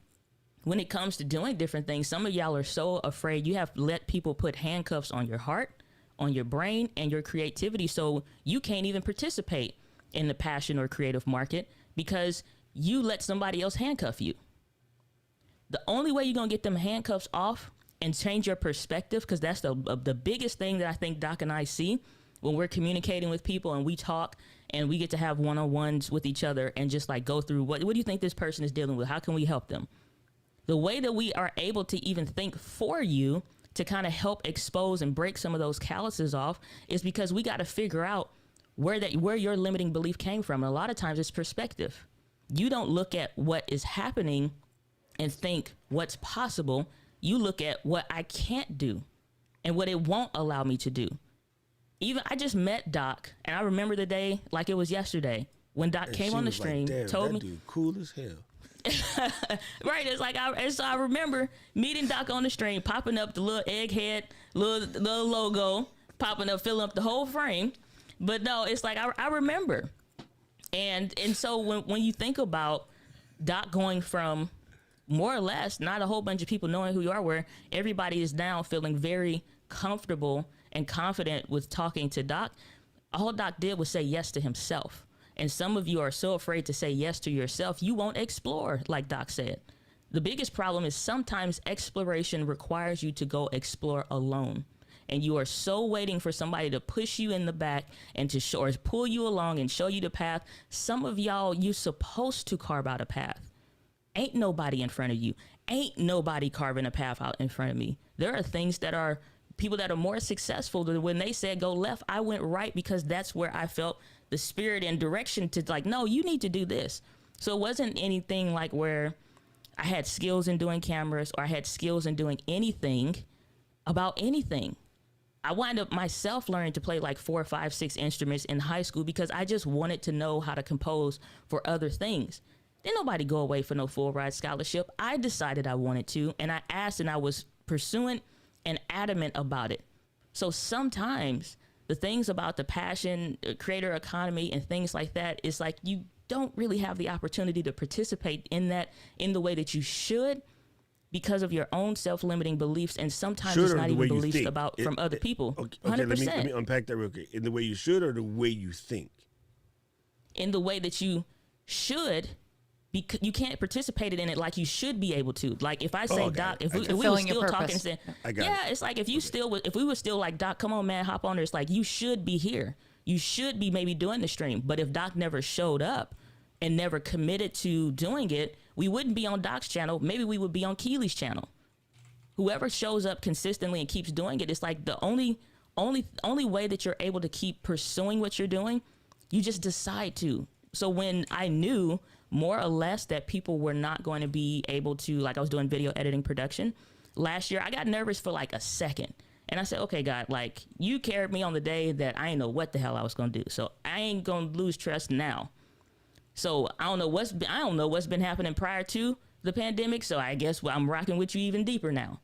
when it comes to doing different things, some of y'all are so afraid. You have let people put handcuffs on your heart, on your brain, and your creativity. So you can't even participate in the passion or creative market because you let somebody else handcuff you. The only way you're going to get them handcuffs off and change your perspective, because that's the biggest thing that I think Doc and I see when we're communicating with people and we talk and we get to have one-on-ones with each other and just like go through what do you think this person is dealing with? How can we help them? The way that we are able to even think for you to kind of help expose and break some of those calluses off is because we got to figure out where your limiting belief came from. And a lot of times it's perspective. You don't look at what is happening and think what's possible. You look at what I can't do and what it won't allow me to do. Even I just met Doc, and I remember the day like it was yesterday when Doc came on the stream, like, told me, dude, cool as hell. Right, it's like so I remember meeting Doc on the stream, popping up the little egghead, little logo, popping up, filling up the whole frame. But no, it's like I remember, and so when you think about Doc going from more or less not a whole bunch of people knowing who you are, where everybody is now feeling very comfortable and confident with talking to Doc, all Doc did was say yes to himself. And some of you are so afraid to say yes to yourself, you won't explore, like Doc said. The biggest problem is sometimes exploration requires you to go explore alone. And you are so waiting for somebody to push you in the back and to show or pull you along and show you the path. Some of y'all, you're supposed to carve out a path. Ain't nobody in front of you. Ain't nobody carving a path out in front of me. There are things that are people that are more successful than when they said go left, I went right because that's where I felt the spirit and direction to like, no, you need to do this. So it wasn't anything like where I had skills in doing cameras, or I had skills in doing anything about anything. I wound up myself learning to play like 4, 5, 6 instruments in high school because I just wanted to know how to compose for other things. Didn't nobody go away for no full ride scholarship. I decided I wanted to, and I asked, and I was pursuant and adamant about it. So sometimes the things about the passion, creator economy, and things like that is like you don't really have the opportunity to participate in that in the way that you should because of your own self-limiting beliefs, and sometimes Should it's or not the way even you beliefs think? about from other people. Okay, 100%. let me unpack that real quick. In the way you should or the way you think? In the way that you should, because you can't participate in it like you should be able to. Like if I say, okay. Doc, if we were Fulfilling your still talking and purpose. saying, I got yeah, it. it's like if you if we were still like, Doc, come on, man, hop on there. It's like, you should be here. You should be maybe doing the stream. But if Doc never showed up and never committed to doing it, we wouldn't be on Doc's channel. Maybe we would be on Keely's channel. Whoever shows up consistently and keeps doing it, it's like the only way that you're able to keep pursuing what you're doing, you just decide to. So when I knew more or less that people were not going to be able to, like I was doing video editing production last year, I got nervous for like a second. And I said, okay, God, like you carried me on the day that I didn't know what the hell I was going to do. So I ain't going to lose trust now. So I don't know what's been happening prior to the pandemic. So I guess I'm rocking with you even deeper now.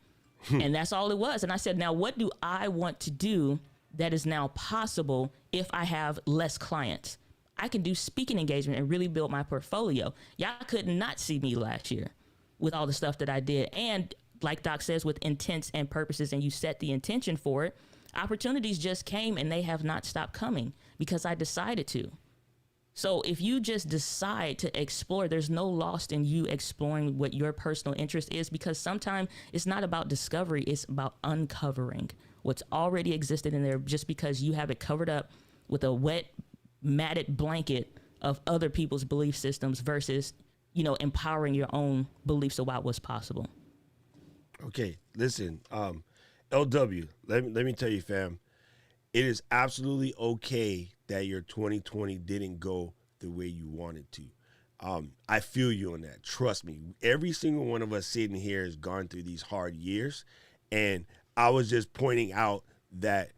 And that's all it was. And I said, now what do I want to do that is now possible if I have less clients? I can do speaking engagement and really build my portfolio. Y'all could not see me last year with all the stuff that I did. And like Doc says, with intents and purposes, and you set the intention for it, opportunities just came and they have not stopped coming because I decided to. So if you just decide to explore, there's no loss in you exploring what your personal interest is, because sometimes it's not about discovery, it's about uncovering what's already existed in there just because you have it covered up with a wet, matted blanket of other people's belief systems versus, empowering your own beliefs about what's possible. Okay, listen, LW, let me tell you, fam, it is absolutely okay that your 2020 didn't go the way you wanted to. I feel you on that. Trust me. Every single one of us sitting here has gone through these hard years, and I was just pointing out that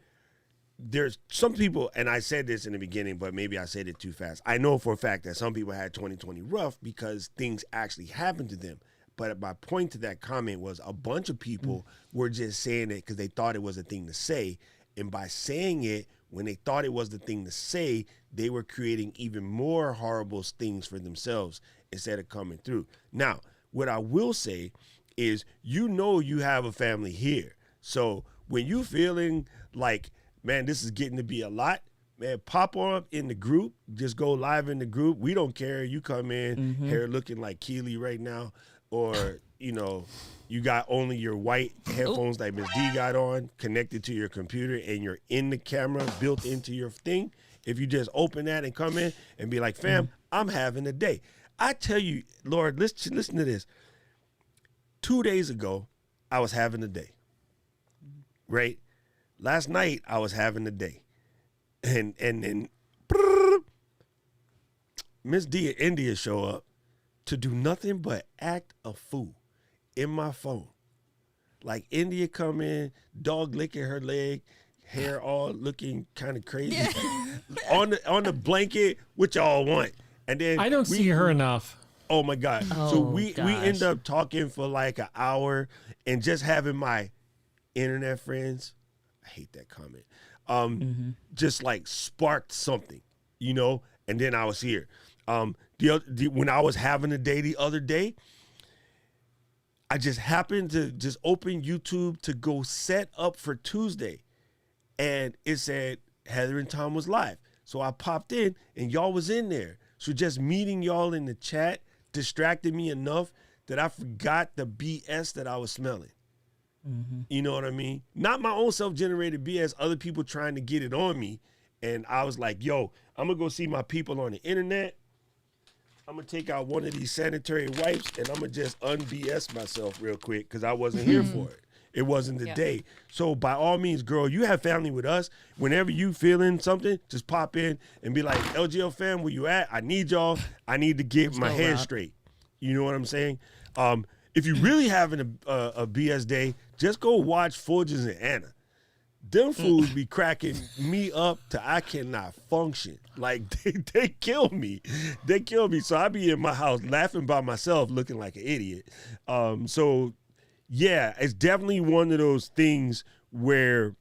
there's some people, and I said this in the beginning, but maybe I said it too fast. I know for a fact that some people had 2020 rough because things actually happened to them. But my point to that comment was a bunch of people were just saying it because they thought it was a thing to say. And by saying it, when they thought it was the thing to say, they were creating even more horrible things for themselves instead of coming through. Now, what I will say is, you have a family here. So when you feeling like, man, this is getting to be a lot, man, pop on in the group. Just go live in the group. We don't care. You come in, hair looking like Keely right now, or, you got only your white headphones like Ms. D got on, connected to your computer, and you're in the camera built into your thing. If you just open that and come in and be like, fam, I'm having a day. I tell you, Lord, listen to this. 2 days ago, I was having a day, right? Last night, I was having a day. And then Miss D and India show up to do nothing but act a fool in my phone. Like India come in, dog licking her leg, hair all looking kind of crazy. on the blanket, what y'all want. And then I don't see her enough. Oh my God. Oh, so we gosh. end up talking for like an hour and just having my internet friends, I hate that comment, just like sparked something, and then I was here. When I was having a day the other day, I just happened to just open YouTube to go set up for Tuesday, and it said Heather and Tom was live. So I popped in, and y'all was in there. So just meeting y'all in the chat distracted me enough that I forgot the BS that I was smelling. You know what I mean? Not my own self-generated BS, other people trying to get it on me. And I was like, yo, I'm going to go see my people on the internet. I'm going to take out one of these sanitary wipes, and I'm going to just un-BS myself real quick because I wasn't here for it. It wasn't the day. So by all means, girl, you have family with us. Whenever you feeling something, just pop in and be like, LGL fam, where you at? I need y'all. I need to get my head straight. You know what I'm saying? If you really having a BS day, just go watch Fulgens and Anna. Them fools be cracking me up till I cannot function. Like they kill me. They kill me. So I be in my house laughing by myself, looking like an idiot. So yeah, it's definitely one of those things where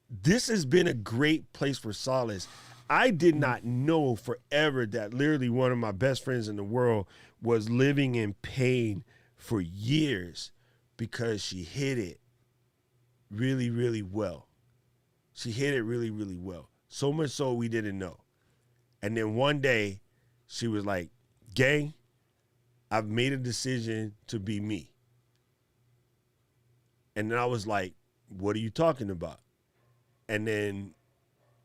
this has been a great place for solace. I did not know forever that literally one of my best friends in the world was living in pain for years because she hid it really, really well. She hid it really, really well. So much so we didn't know. And then one day she was like, gang, I've made a decision to be me. And then I was like, what are you talking about? And then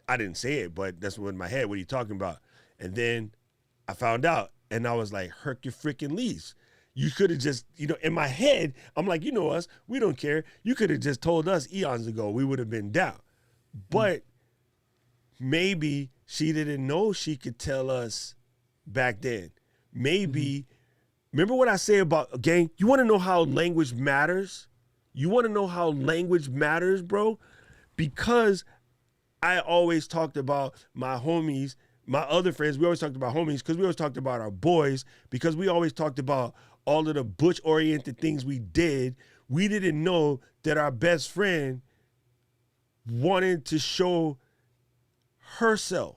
I didn't say it, but that's what in my head, what are you talking about? And then I found out, and I was like, herk your freaking leaves. You could have just, in my head, I'm like, you know us, we don't care. You could have just told us eons ago, we would have been down. But maybe she didn't know she could tell us back then. Maybe, remember what I say about, gang, you want to know how language matters? You want to know how language matters, bro? Because I always talked about my homies, my other friends, we always talked about homies because we always talked about our boys, because we always talked about all of the butch-oriented things we did. We didn't know that our best friend wanted to show herself.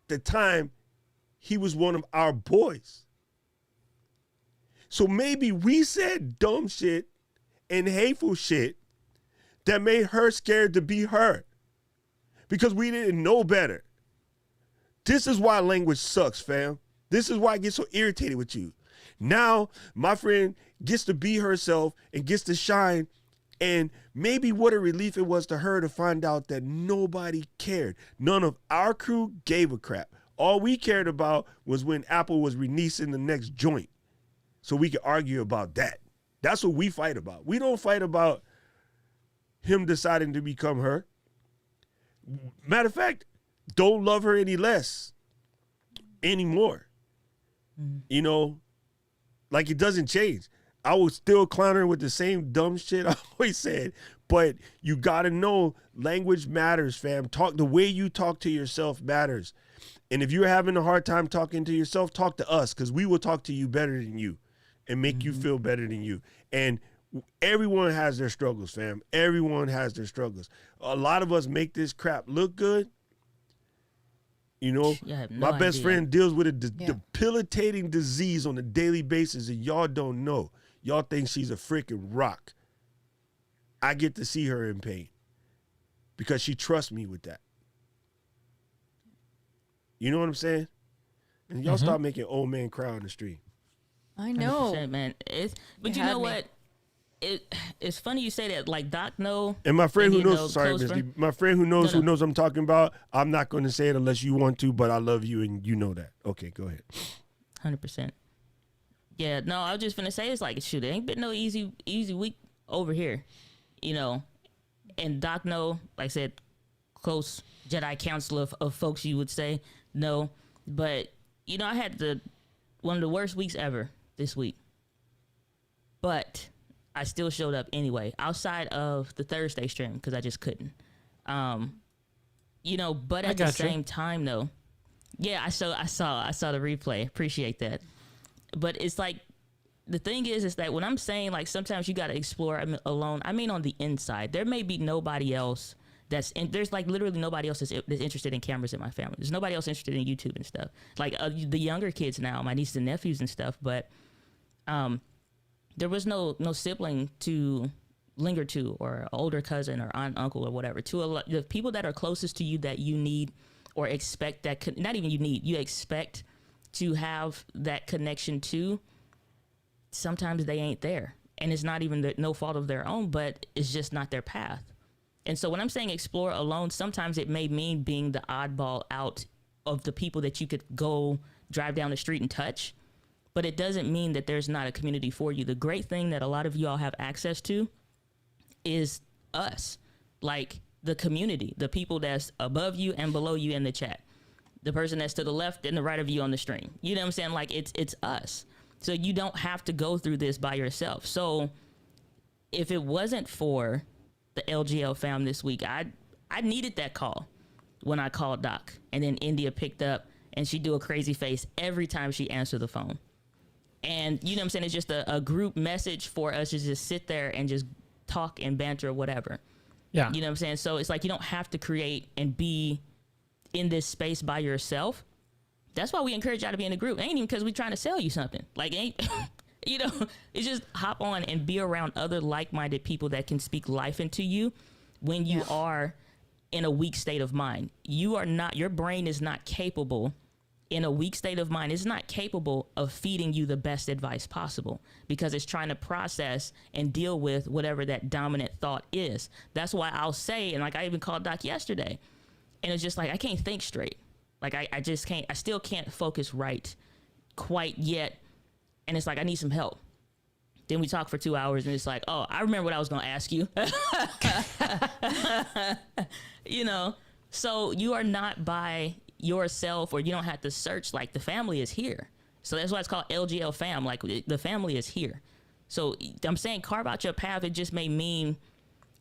The time he was one of our boys. So maybe we said dumb shit and hateful shit that made her scared to be her because we didn't know better. This is why language sucks, fam. This is why I get so irritated with you. Now, my friend gets to be herself and gets to shine, and maybe what a relief it was to her to find out that nobody cared. None of our crew gave a crap. All we cared about was when Apple was releasing the next joint, so we could argue about that. That's what we fight about. We don't fight about him deciding to become her. Matter of fact, don't love her any less anymore. Like it doesn't change. I will still clown her with the same dumb shit I always said, but you gotta know language matters, fam. The way you talk to yourself matters. And if you're having a hard time talking to yourself, talk to us, because we will talk to you better than you and make you feel better than you. And everyone has their struggles, fam. Everyone has their struggles. A lot of us make this crap look good. My best friend deals with a debilitating disease on a daily basis, and y'all don't know. Y'all think she's a freaking rock. I get to see her in pain because she trusts me with that. You know what I'm saying? And y'all stop making old man cry on the street. I know, man. But you know what? It's funny you say that. Like Doc know, and my friend who knows. Sorry, Misty. My friend who knows I'm talking about. I'm not going to say it unless you want to, but I love you and you know that. Okay, go ahead. 100%. Yeah, no, I was just gonna say it's like shoot. It ain't been no easy week over here, And Doc know, like I said, close Jedi council of folks you would say no, but I had one of the worst weeks ever this week, but I still showed up anyway, outside of the Thursday stream because I just couldn't. But at the same time though, yeah, I saw the replay. Appreciate that. But it's like the thing is that when I'm saying like sometimes you got to explore alone, I mean on the inside. There may be nobody else there's like literally nobody else that's interested in cameras in my family. There's nobody else interested in YouTube and stuff. Like the younger kids now, my nieces and nephews and stuff. But there was no sibling to linger to, or older cousin or aunt, uncle or whatever. The people that are closest to you that you need or expect that, not even you expect to have that connection to, sometimes they ain't there. And it's not even no fault of their own, but it's just not their path. And so when I'm saying explore alone, sometimes it may mean being the oddball out of the people that you could go drive down the street and touch. But it doesn't mean that there's not a community for you. The great thing that a lot of you all have access to is us, like the community, the people that's above you and below you in the chat. the person that's to the left and the right of you on the stream. You know what I'm saying? Like it's us. So you don't have to go through this by yourself. So if it wasn't for the LGL fam this week, I needed that call when I called Doc, and then India picked up and she do a crazy face every time she answered the phone. And you know what I'm saying? It's just a group message for us to just sit there and just talk and banter or whatever. Yeah. You know what I'm saying? So it's like you don't have to create and be in this space by yourself. That's why we encourage y'all to be in a group. It ain't even because we're trying to sell you something. Like, ain't you know, it's just hop on and be around other like-minded people that can speak life into you when you are in a weak state of mind. Your brain is not capable in a weak state of mind. It's not capable of feeding you the best advice possible because it's trying to process and deal with whatever that dominant thought is. That's why I'll say, and like I even called Doc yesterday, and it's just like, I can't think straight. Like I just can't, I still can't focus right quite yet. And it's like, I need some help. Then we talk for 2 hours and it's like, oh, I remember what I was going to ask you. You know, so you are not by yourself, or you don't have to search. Like, the family is here. So that's why it's called LGL fam. Like, the family is here. So I'm saying carve out your path. It just may mean,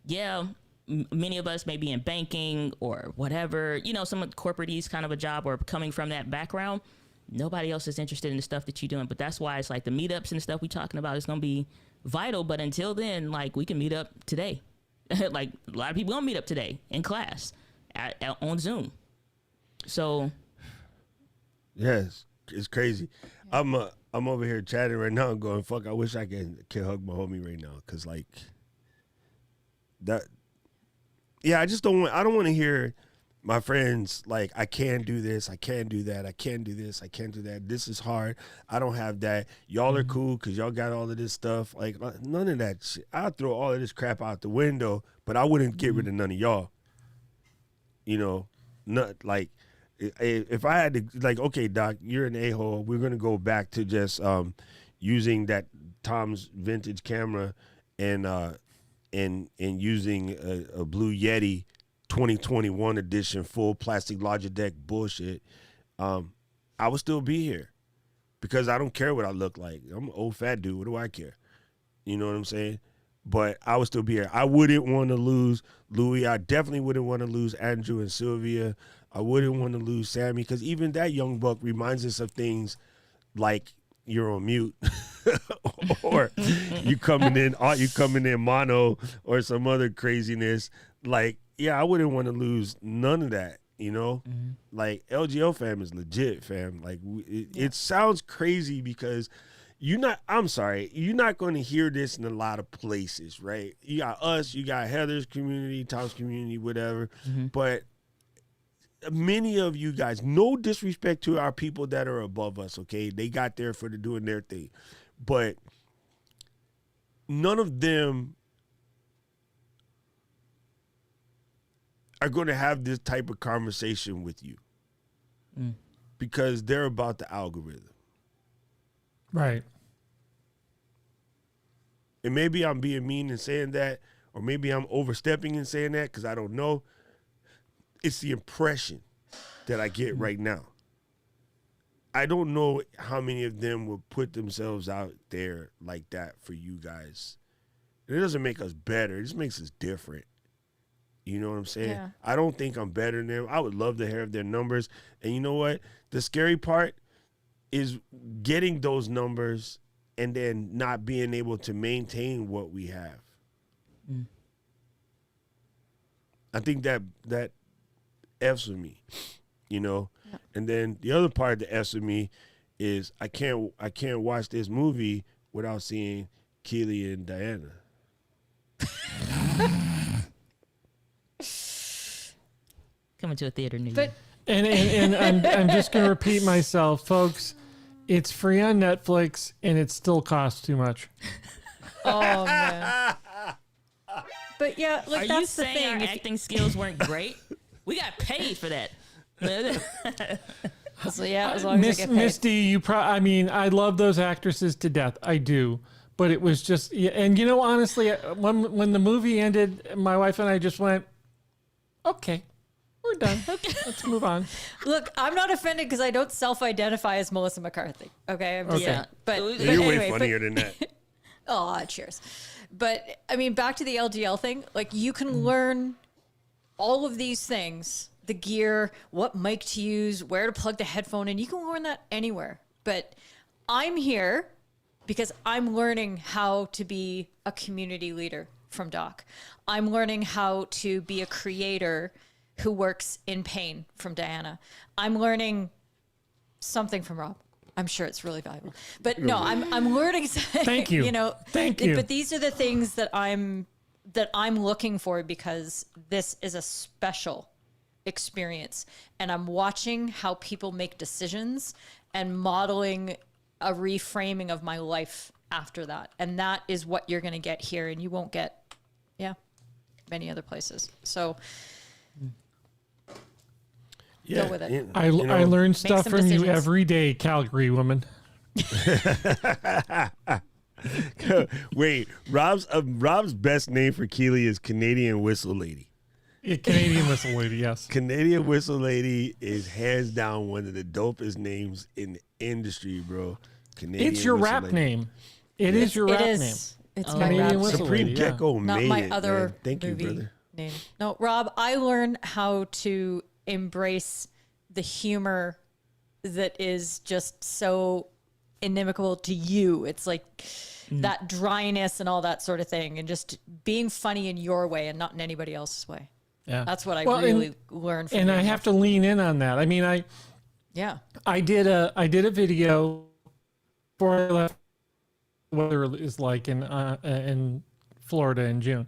many of us may be in banking or whatever, you know, some corporate-y kind of a job, or coming from that background. Nobody else is interested in the stuff that you're doing. But that's why it's like the meetups and stuff we talking about is going to be vital. But until then, like, we can meet up today. Like, a lot of people gonna meet up today in class on Zoom. So yes, it's crazy. I'm over here chatting right now and going, fuck, I wish I can hug my homie right now, because like that, I just don't want to hear my friends like, I can't do this, I can't do that, I can't do this, I can't do that, this is hard, I don't have that, y'all are cool because y'all got all of this stuff. Like, none of that shit. I'll throw all of this crap out the window, but I wouldn't get rid of none of y'all. You know, not like, if I had to, like, okay, Doc, you're an a-hole, we're gonna go back to just using that Tom's vintage camera and using a Blue Yeti 2021 edition full plastic Logitech bullshit, I would still be here because I don't care what I look like. I'm an old fat dude. What do I care? You know what I'm saying? But I would still be here. I wouldn't want to lose Louis. I definitely wouldn't want to lose Andrew and Sylvia. I wouldn't want to lose Sammy, because even that young buck reminds us of things like you're on mute or you coming in mono or some other craziness. Like, I wouldn't want to lose none of that, you know? Like, LGL fam is legit, fam. Like, it sounds crazy because you're not going to hear this in a lot of places, right? You got us, you got Heather's community, Tom's community, whatever. But many of you guys, no disrespect to our people that are above us, okay? They got there for doing their thing. But none of them are going to have this type of conversation with you because they're about the algorithm. Right. And maybe I'm being mean in saying that, or maybe I'm overstepping in saying that, because I don't know. It's the impression that I get right now. I don't know how many of them will put themselves out there like that for you guys. It doesn't make us better. It just makes us different. You know what I'm saying? Yeah. I don't think I'm better than them. I would love to have their numbers. And you know what? The scary part is getting those numbers and then not being able to maintain what we have. I think that F's with me, you know? Yeah. And then the other part that F's with me is I can't watch this movie without seeing Keely and Diana. Coming to a theater near you. But And I'm just going to repeat myself, folks. It's free on Netflix, and it still costs too much. oh man. But yeah, like Are that's you the saying thing. our If acting skills weren't great? We got paid for that. so yeah, as long as I get paid. Misty, I love those actresses to death. I do. But it was just, and you know, honestly, when the movie ended, my wife and I just went, okay, We're done. Okay. Let's move on. Look, I'm not offended because I don't self-identify as Melissa McCarthy. Okay, I'm just Okay. saying. But You're way anyway, funnier than that. Oh, cheers. But I mean, back to the LGL thing. Like, you can learn all of these things, the gear, what mic to use, where to plug the headphone in. You can learn that anywhere. But I'm here because I'm learning how to be a community leader from Doc. I'm learning how to be a creator who works in pain from Diana. I'm learning something from Rob. I'm sure it's really valuable. But no, I'm learning. Thank you. Thank you. But these are the things that I'm looking for, because this is a special experience, and I'm watching how people make decisions and modeling a reframing of my life after that. And that is what you're going to get here, and you won't get many other places. So go with it. I learn stuff some from you decisions. every day, Calgary woman. Wait, Rob's best name for Keely is Canadian Whistle Lady. Yeah, Canadian Whistle Lady, yes. Canadian Whistle Lady is hands down one of the dopest names in the industry, bro. Canadian It's your Whistle rap Lady. name. It is your rap It is. name. It's Oh. my Canadian rap Whistle name. Supreme Lady, yeah. Gecko Not made my it, other man. Thank you, movie brother. name. No, Rob, I learned how to embrace the humor that is just so inimical to you. It's like that dryness and all that sort of thing, and just being funny in your way and not in anybody else's way. Yeah. That's what I Well, really learned from And you. I have to lean in on that. I mean, Yeah. I did a video before I left weather is like in Florida in June,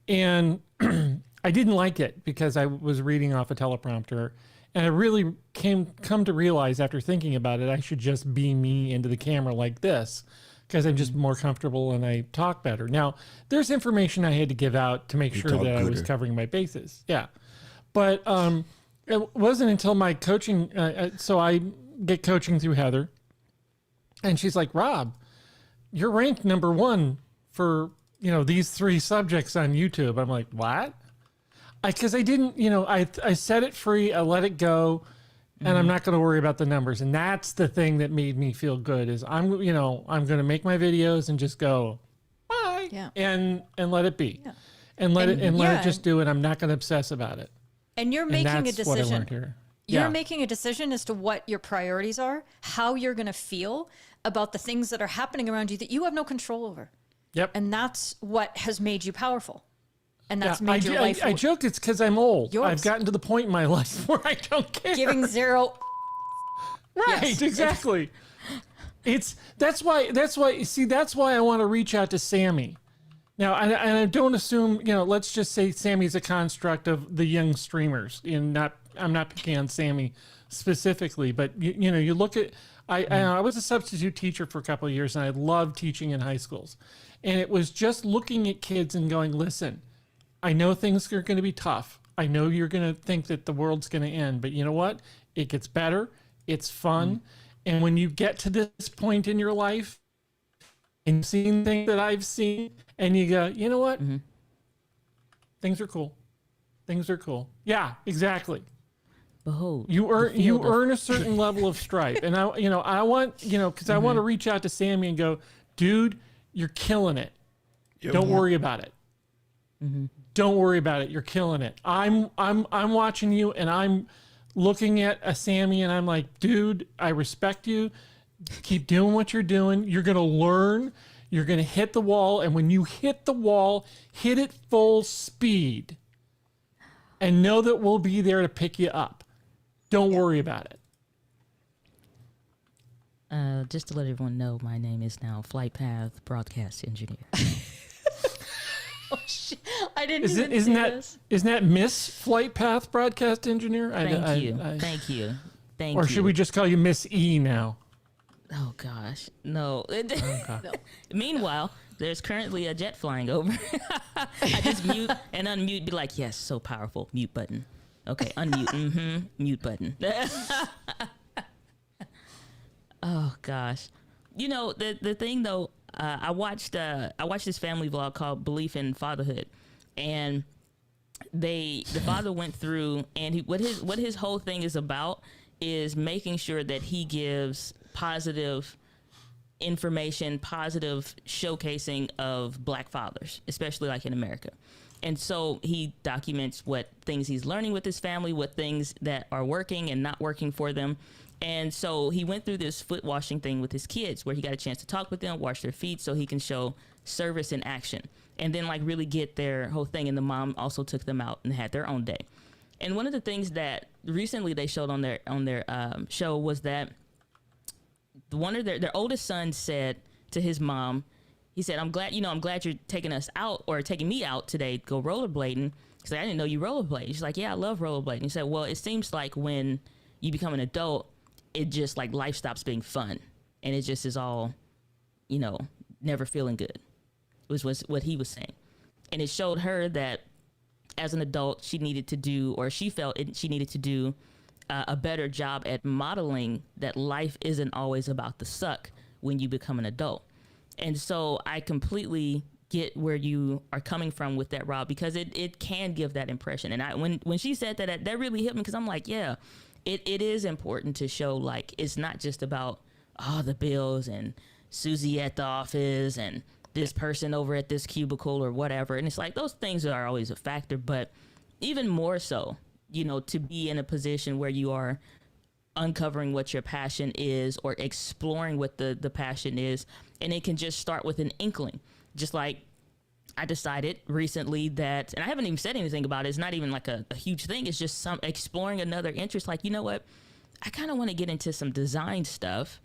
and I didn't like it because I was reading off a teleprompter, and I really come to realize after thinking about it, I should just be me into the camera like this, because I'm just more comfortable and I talk better. Now, there's information I had to give out to make sure talk that I was gooder. covering my bases. Yeah, but it wasn't until my coaching. So I get coaching through Heather, and she's like, Rob, you're ranked #1 for, these 3 subjects on YouTube. I'm like, what? Because I didn't, I set it free, I let it go, and I'm not going to worry about the numbers. And that's the thing that made me feel good, is I'm going to make my videos and just go, bye, Yeah. and let it be, and let it just do it. I'm not going to obsess about it. And you're And making a that's what I decision. learned here. You're Yeah. making a decision as to what your priorities are, how you're going to feel about the things that are happening around you that you have no control over. Yep. And that's what has made you powerful. And that's I, made your life I joked it's because I'm old. Yours. I've gotten to the point in my life where I don't care. giving zero. Right, Yes. exactly. That's why I want to reach out to Sammy. Now, and I don't assume, let's just say Sammy's a construct of the young streamers. I'm not picking on Sammy specifically, but you look at, I was a substitute teacher for a couple of years, and I loved teaching in high schools. And it was just looking at kids and going, listen, I know things are going to be tough. I know you're going to think that the world's going to end, but you know what? It gets better. It's fun. And when you get to this point in your life and you've seen things that I've seen, and you go, you know what? Things are cool. Things are cool. Yeah, exactly. Behold, You the earn field of- earn a certain level of stripe, and I want because I want to reach out to Sammy and go, dude, you're killing it. Don't worry about it. Don't worry about it. You're killing it. I'm watching you, and I'm looking at a Sammy, and I'm like, dude, I respect you. Keep doing what you're doing. You're gonna learn. You're gonna hit the wall, and when you hit the wall, hit it full speed, and know that we'll be there to pick you up. Don't worry about it. Just to let everyone know, my name is now Flight Path Broadcast Engineer. I didn't Isn't that Miss Flight Path Broadcast Engineer? Thank you. Thank you. Thank you. Or should we just call you Miss E now? Oh, gosh. No. Meanwhile, there's currently a jet flying over. I just mute and unmute, be like, yes, so powerful. Mute button. Okay, unmute. Mute button. Oh, gosh. The thing, though, I watched this family vlog called Belief in Fatherhood. And the father went through, and what his whole thing is about is making sure that he gives positive information, positive showcasing of Black fathers, especially like in America. And so he documents what things he's learning with his family, what things that are working and not working for them. And so he went through this foot washing thing with his kids where he got a chance to talk with them, wash their feet so he can show service in action and then like really get their whole thing. And the mom also took them out and had their own day. And one of the things that recently they showed on their show was that one of their oldest son said to his mom, he said, I'm glad you're taking us out or taking me out today to go rollerblading. He said, I didn't know you rollerblade. She's like, yeah, I love rollerblading. He said, well, it seems like when you become an adult, it just like life stops being fun. And it just is all, never feeling good was what he was saying. And it showed her that as an adult, she needed to do, or she felt she needed to do a better job at modeling that life isn't always about the suck when you become an adult. And so I completely get where you are coming from with that, Rob, because it can give that impression. And when she said that really hit me, because I'm like, yeah, it is important to show like it's not just about the bills and Susie at the office and this person over at this cubicle or whatever. And it's like those things are always a factor, but even more so, to be in a position where you are uncovering what your passion is or exploring what the passion is. And it can just start with an inkling. Just like I decided recently that, and I haven't even said anything about it. It's not even like a huge thing. It's just exploring another interest. Like, you know what? I kind of want to get into some design stuff.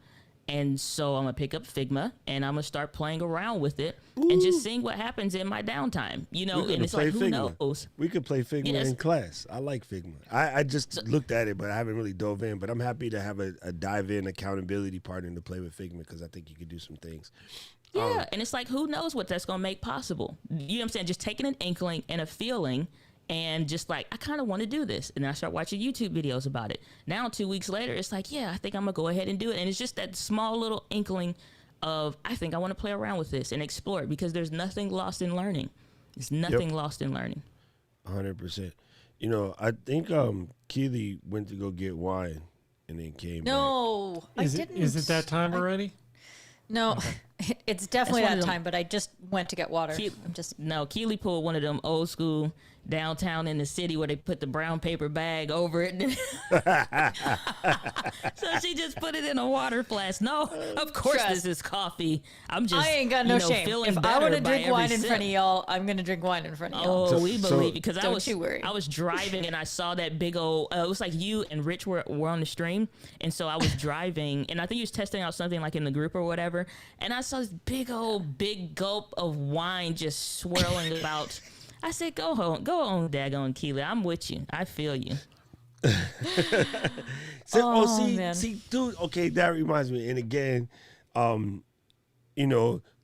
And so I'm going to pick up Figma and I'm going to start playing around with it and just seeing what happens in my downtime, and it's like, who knows? We could play Figma in class. I like Figma. I just looked at it, but I haven't really dove in. But I'm happy to have a dive-in accountability partner to play with Figma because I think you could do some things. Yeah, and it's like, who knows what that's going to make possible? You know what I'm saying? Just taking an inkling and a feeling and just like, I kind of want to do this. And I start watching YouTube videos about it. Now, 2 weeks later, it's like, yeah, I think I'm going to go ahead and do it. And it's just that small little inkling of, I think I want to play around with this and explore it because there's nothing lost in learning. There's nothing lost in learning. 100%. I think Keely went to go get wine and then came back. No, I didn't. Is it that time already? No, it's definitely that time, but I just went to get water. Keely pulled one of them old school downtown in the city where they put the brown paper bag over it. So she just put it in a water flask. No, of course this is coffee. I ain't got no shame. If I want to drink wine in front of y'all, I'm going to drink wine in front of y'all. Oh, we believe it. Because worry. I was driving and I saw that big old, it was like you and Rich were on the stream. And so I was driving and I think he was testing out something like in the group or whatever. And I saw this big gulp of wine just swirling about. I said, go on, daggone Keely. I'm with you. I feel you. Man. See, dude, okay, that reminds me. And again,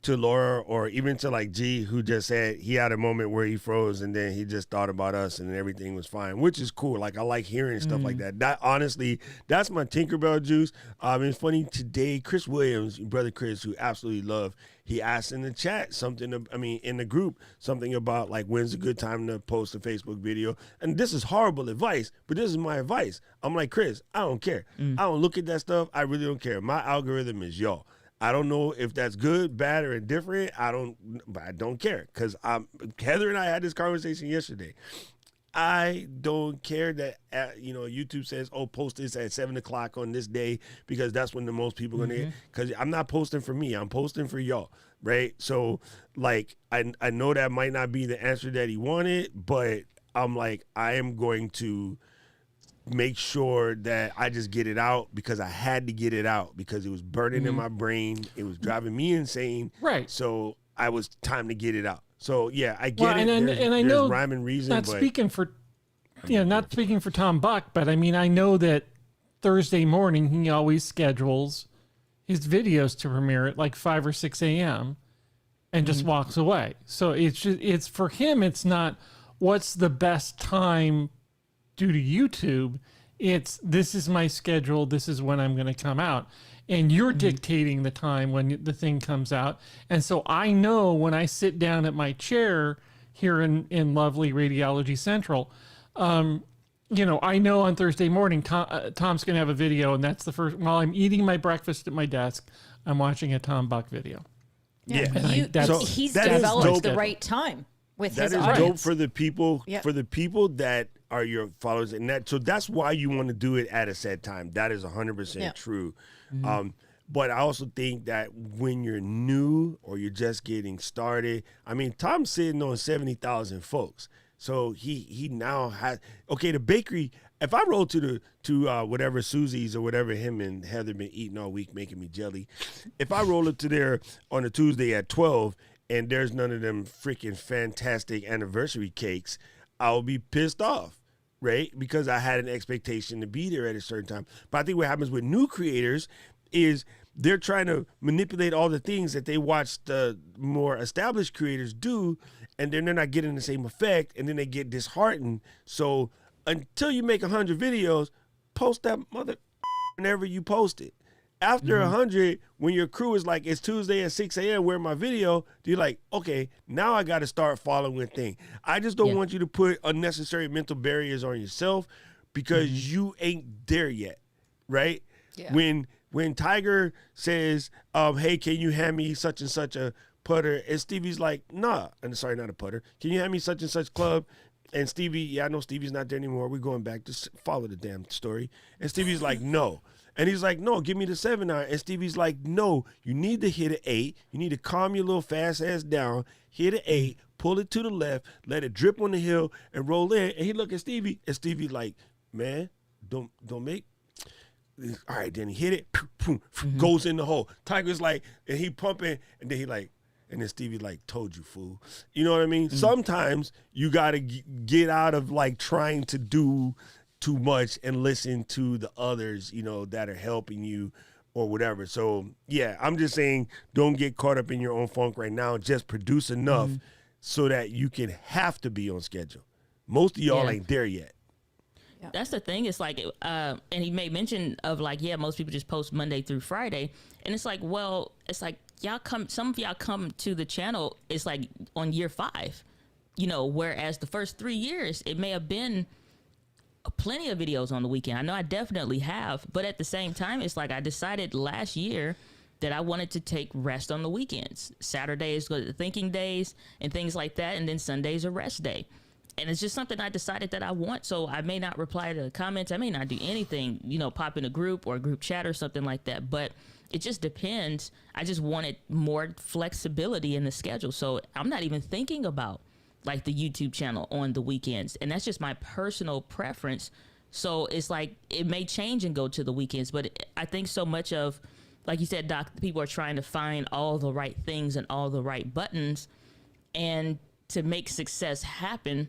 to Laura or even to like G, who just said he had a moment where he froze and then he just thought about us and everything was fine, which is cool. Like, I like hearing stuff like that. That honestly, that's my Tinkerbell juice. It's funny today, Chris Williams, brother Chris, who absolutely love, he asked in the chat in the group, something about like, when's a good time to post a Facebook video? And this is horrible advice, but this is my advice. I'm like, Chris, I don't care. I don't look at that stuff. I really don't care. My algorithm is y'all. I don't know if that's good, bad, or indifferent. But I don't care because Heather and I had this conversation yesterday. I don't care that YouTube says, post this at 7:00 on this day because that's when the most people are gonna get. Because I'm not posting for me, I'm posting for y'all, right? So like I know that might not be the answer that he wanted, but I'm like, I am going to make sure that I just get it out because I had to get it out because it was burning in my brain. It was driving me insane. Right. So I was time to get it out. So yeah, I get it. And I know rhyme and reason. Not speaking for Tom Buck, but I mean, I know that Thursday morning he always schedules his videos to premiere at like 5 or 6 a.m. and just walks away. So it's for him. It's not what's the best time due to YouTube. This is my schedule. This is when I'm going to come out. And you're dictating the time when the thing comes out. And so I know when I sit down at my chair here in lovely Radiology Central. You know, I know on Thursday morning, Tom's going to have a video, and that's the first, while I'm eating my breakfast at my desk, I'm watching a Tom Buck video. Yeah. He's that is developed dope. the right time with That his is audience. dope for the people, Yeah. for the people that are your followers, and so that's why you want to do it at a set time. That is 100% true. But I also think that when you're new or you're just getting started, I mean, Tom's sitting on 70,000 folks. So he now has, okay, the bakery, if I roll to whatever Susie's or whatever him and Heather been eating all week, making me jelly, if I roll up to there on a Tuesday at 12 and there's none of them freaking fantastic anniversary cakes, I'll be pissed off, right? Because I had an expectation to be there at a certain time. But I think what happens with new creators is they're trying to manipulate all the things that they watch the more established creators do, and then they're not getting the same effect, and then they get disheartened. So until you make 100 videos, post that mother whenever you post it. After 100, when your crew is like, it's Tuesday at 6 a.m., where my video, you're like, okay, now I got to start following a thing. I just don't want you to put unnecessary mental barriers on yourself because you ain't there yet, right? Yeah. When Tiger says, hey, can you hand me such and such a putter? And Stevie's like, nah. And sorry, not a putter. Can you hand me such and such club? And Stevie, yeah, I know Stevie's not there anymore. We're going back to follow the damn story. And Stevie's like, no. And he's like, no, give me the 7-iron. And Stevie's like, no, you need to hit an 8. You need to calm your little fast ass down, hit an 8, pull it to the left, let it drip on the hill, and roll in. And he look at Stevie, and Stevie like, man, don't make. All right, then he hit it, goes in the hole. Tiger's like, and he pumping, and then he like, and then Stevie like, told you, fool. You know what I mean? Sometimes you got to get out of like trying to do too much and listen to the others, you know, that are helping you or whatever. So, yeah, I'm just saying don't get caught up in your own funk right now. Just produce enough so that you can have to be on schedule. Most of y'all ain't there yet. That's the thing. It's like, and he made mention of like, yeah, most people just post Monday through Friday. And it's like, well, it's like some of y'all come to the channel, it's like on year 5, you know, whereas the first 3 years, it may have been plenty of videos on the weekend. I know I definitely have, but at the same time, it's like I decided last year that I wanted to take rest on the weekends. Saturdays go to the thinking days and things like that. And then Sunday's a rest day. And it's just something I decided that I want. So I may not reply to the comments. I may not do anything, you know, pop in a group or a group chat or something like that. But it just depends. I just wanted more flexibility in the schedule. So I'm not even thinking about like the YouTube channel on the weekends. And that's just my personal preference. So it's like it may change and go to the weekends. But I think so much of, like you said, Doc, people are trying to find all the right things and all the right buttons and to make success happen.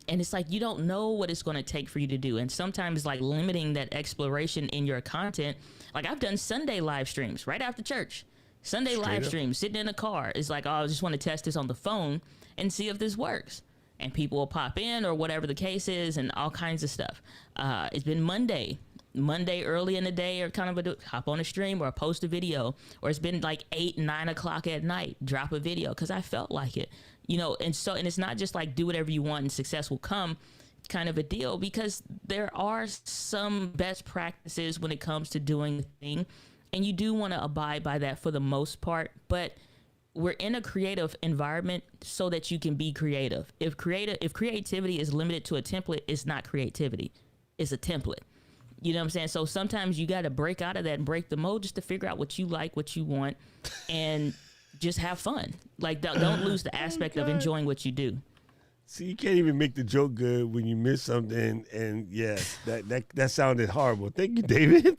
And it's like, you don't know what it's going to take for you to do. And sometimes like limiting that exploration in your content. Like I've done Sunday live streams right after church. Sunday live streams, sitting in a car. It's like, oh, I just want to test this on the phone and see if this works. And people will pop in or whatever the case is and all kinds of stuff. It's been Monday early in the day or kind of hop on a stream or post a video. Or it's been like 8, 9 o'clock at night, drop a video because I felt like it. You know, and it's not just like do whatever you want and success will come kind of a deal, because there are some best practices when it comes to doing the thing. And you do want to abide by that for the most part. But we're in a creative environment so that you can be creative. If creativity is limited to a template, it's not creativity. It's a template. You know what I'm saying? So sometimes you got to break out of that and break the mold just to figure out what you like, what you want, and just have fun. Like don't lose the aspect of enjoying what you do. See, you can't even make the joke good when you miss something, and yeah, that sounded horrible. Thank you, David.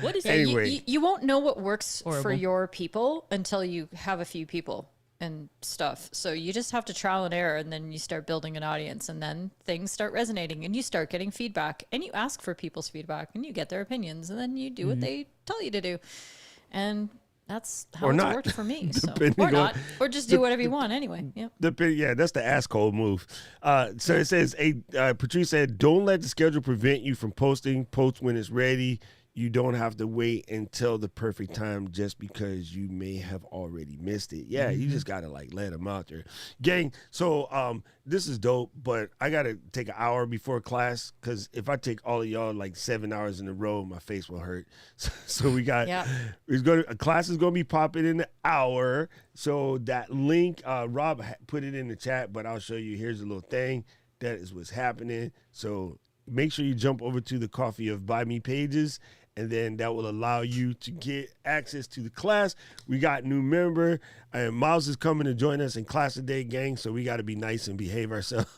What is anyway? You won't know what works Horrible. for your people until you have a few people and stuff. So you just have to trial and error, and then you start building an audience, and then things start resonating, and you start getting feedback, and you ask for people's feedback, and you get their opinions, and then you do what they tell you to do, and that's how it's worked for me. So. Or not, or just do whatever you want anyway. Yeah. Yeah, that's the asshole move. So it says, Patrice said, don't let the schedule prevent you from posting. Post when it's ready. you don't have to wait until the perfect time just because you may have already missed it. Yeah, you just gotta like let them out there, gang. So this is dope, but I gotta take an hour before class because if I take all of y'all like 7 hours in a row, my face will hurt. So we got class is gonna be popping in an hour. So that link, Rob put it in the chat, but I'll show you. Here's a little thing that is what's happening. So make sure you jump over to the Coffee of Buy Me pages, and then that will allow you to get access to the class. We got new member, and Miles is coming to join us in class today, gang, so we got to be nice and behave ourselves.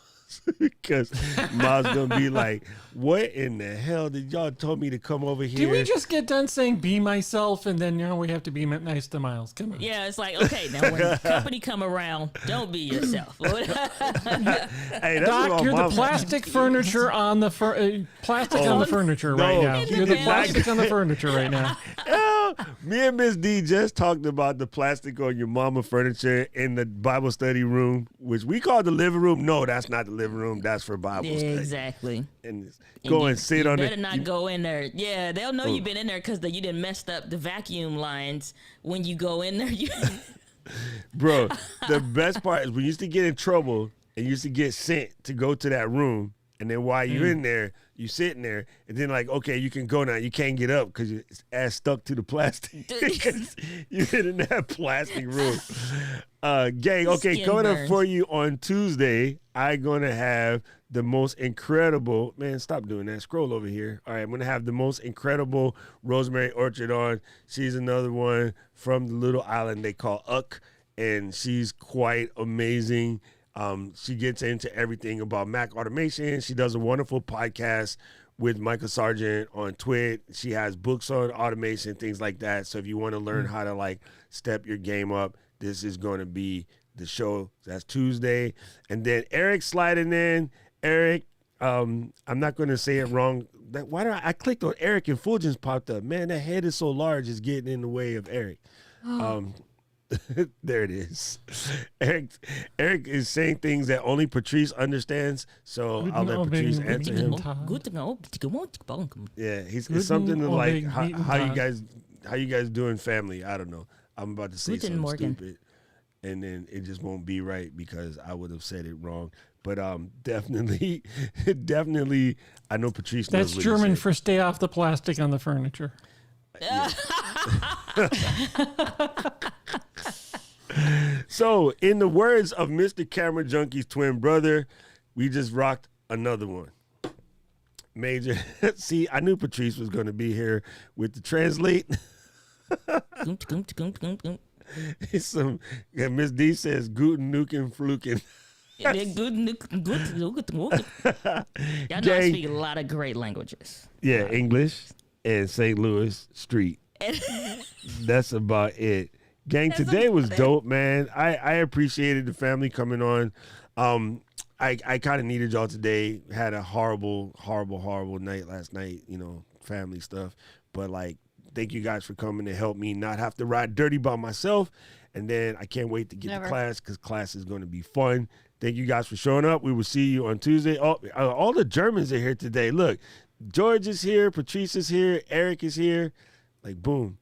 Because Miles gonna be like, what in the hell did y'all told me to come over here? Did we just get done saying be myself and then we have to be nice to Miles? Come on. Yeah, it's like, okay, now when the company come around, don't be yourself. Hey, that's Doc, you're the plastic furniture on the plastic on the furniture right now. You're the plastic on the furniture right now. Me and Miss D just talked about the plastic on your mama furniture in the Bible study room, which we call the living room. No, that's not the living room. That's for Bible study. Exactly. And go and sit on it. You better not go in there. Yeah, they'll know you've been in there because you done messed up the vacuum lines when you go in there. Bro, the best part is we used to get in trouble and used to get sent to go to that room. And then while you're in there, you sitting there, and then like, okay, you can go now. You can't get up because your ass stuck to the plastic. You're in that plastic room. Gang, okay, coming up for you on Tuesday, I'm going to have the most incredible, man, stop doing that. Scroll over here. All right, I'm going to have the most incredible Rosemary Orchard on. She's another one from the little island they call Uck, and she's quite amazing. She gets into everything about Mac automation. She does a wonderful podcast with Michael Sargent on Twit. She has books on automation, things like that. So if you want to learn how to like step your game up, this is going to be the show. That's Tuesday. And then Eric sliding in. Eric, I'm not going to say it wrong. Why do I clicked on Eric and Fulgens popped up? Man, that head is so large, it's getting in the way of Eric. There it is. Eric is saying things that only Patrice understands, so I'll let Patrice answer him. Yeah, it's something to like how you guys doing family. I don't know. I'm about to say something stupid, and then it just won't be right because I would have said it wrong. But definitely, I know Patrice knows That's what German for stay off the plastic on the furniture. Yeah. So, in the words of Mr. Camera Junkie's twin brother, we just rocked another one. Major. See, I knew Patrice was going to be here with the translate. It's some. Yeah, Miss D says, "Guten Nuken Fluken." Y'all know I speak a lot of great languages. Yeah, English and St. Louis Street. That's about it. Gang, today was dope, man. I appreciated the family coming on. I kind of needed y'all today. Had a horrible night last night, family stuff. But, like, thank you guys for coming to help me not have to ride dirty by myself. And then I can't wait to get to class because class is going to be fun. Thank you guys for showing up. We will see you on Tuesday. All the Germans are here today. Look, George is here. Patrice is here. Eric is here. Like, boom.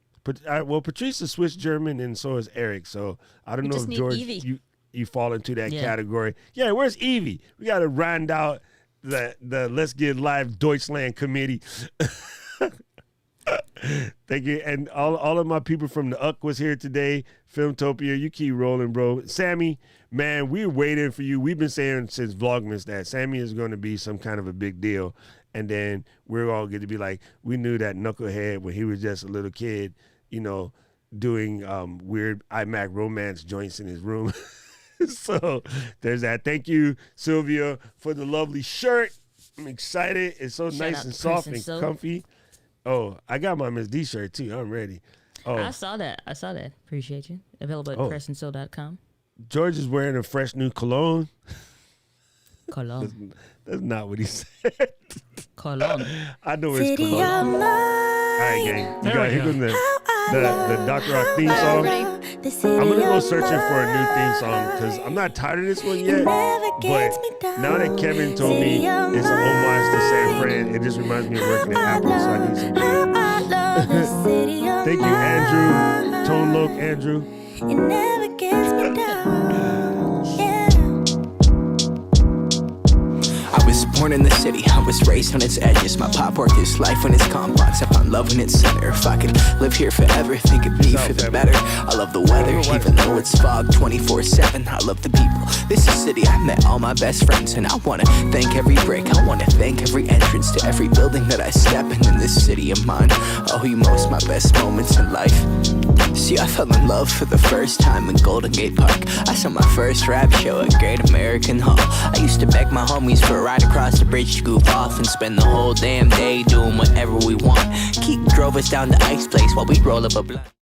Well, Patrice is Swiss German, and so is Eric. So I don't know if George, you fall into that category. Yeah, where's Evie? We got to round out the Let's Get Live Deutschland committee. Thank you. And all of my people from the UCK was here today. Filmtopia, you keep rolling, bro. Sammy, man, we're waiting for you. We've been saying since Vlogmas that Sammy is going to be some kind of a big deal. And then we're all going to be like, we knew that knucklehead when he was just a little kid, doing weird iMac romance joints in his room. So there's that. Thank you, Sylvia, for the lovely shirt. I'm excited. It's so nice and soft and comfy. Oh, I got my Miss D shirt too. I'm ready. Oh, I saw that. Appreciate you. Available at pressandsew.com. George is wearing a fresh new cologne. Cologne. That's not what he said. Cologne. I know it's cologne. All right, gang. Here goes the the Dr. Rock theme song. I'm gonna go searching for a new theme song because I'm not tired of this one yet. But now that Kevin told me it's an homage to San Fran, it just reminds me of working at Apple, so I need something. Thank you, Andrew. Tone Loc, Andrew. It never gets me down. Yeah. I was born in the city, I was raised on its edges. My pop worked his life on its complex. I found love in its center. If I could live here forever, think it'd be for the better. I love the weather, even though it's fog 24/7. I love the people. This is a city I met all my best friends, and I wanna thank every brick. I wanna thank every entrance to every building that I step in this city of mine. I owe you most my best moments in life. See, I fell in love for the first time in Golden Gate Park. I saw my first rap show at Great American Hall. I used to beg my homies for a ride across the bridge to goof off and spend the whole damn day doing whatever we want. Keith drove us down to Ice Place while we roll up a blunt.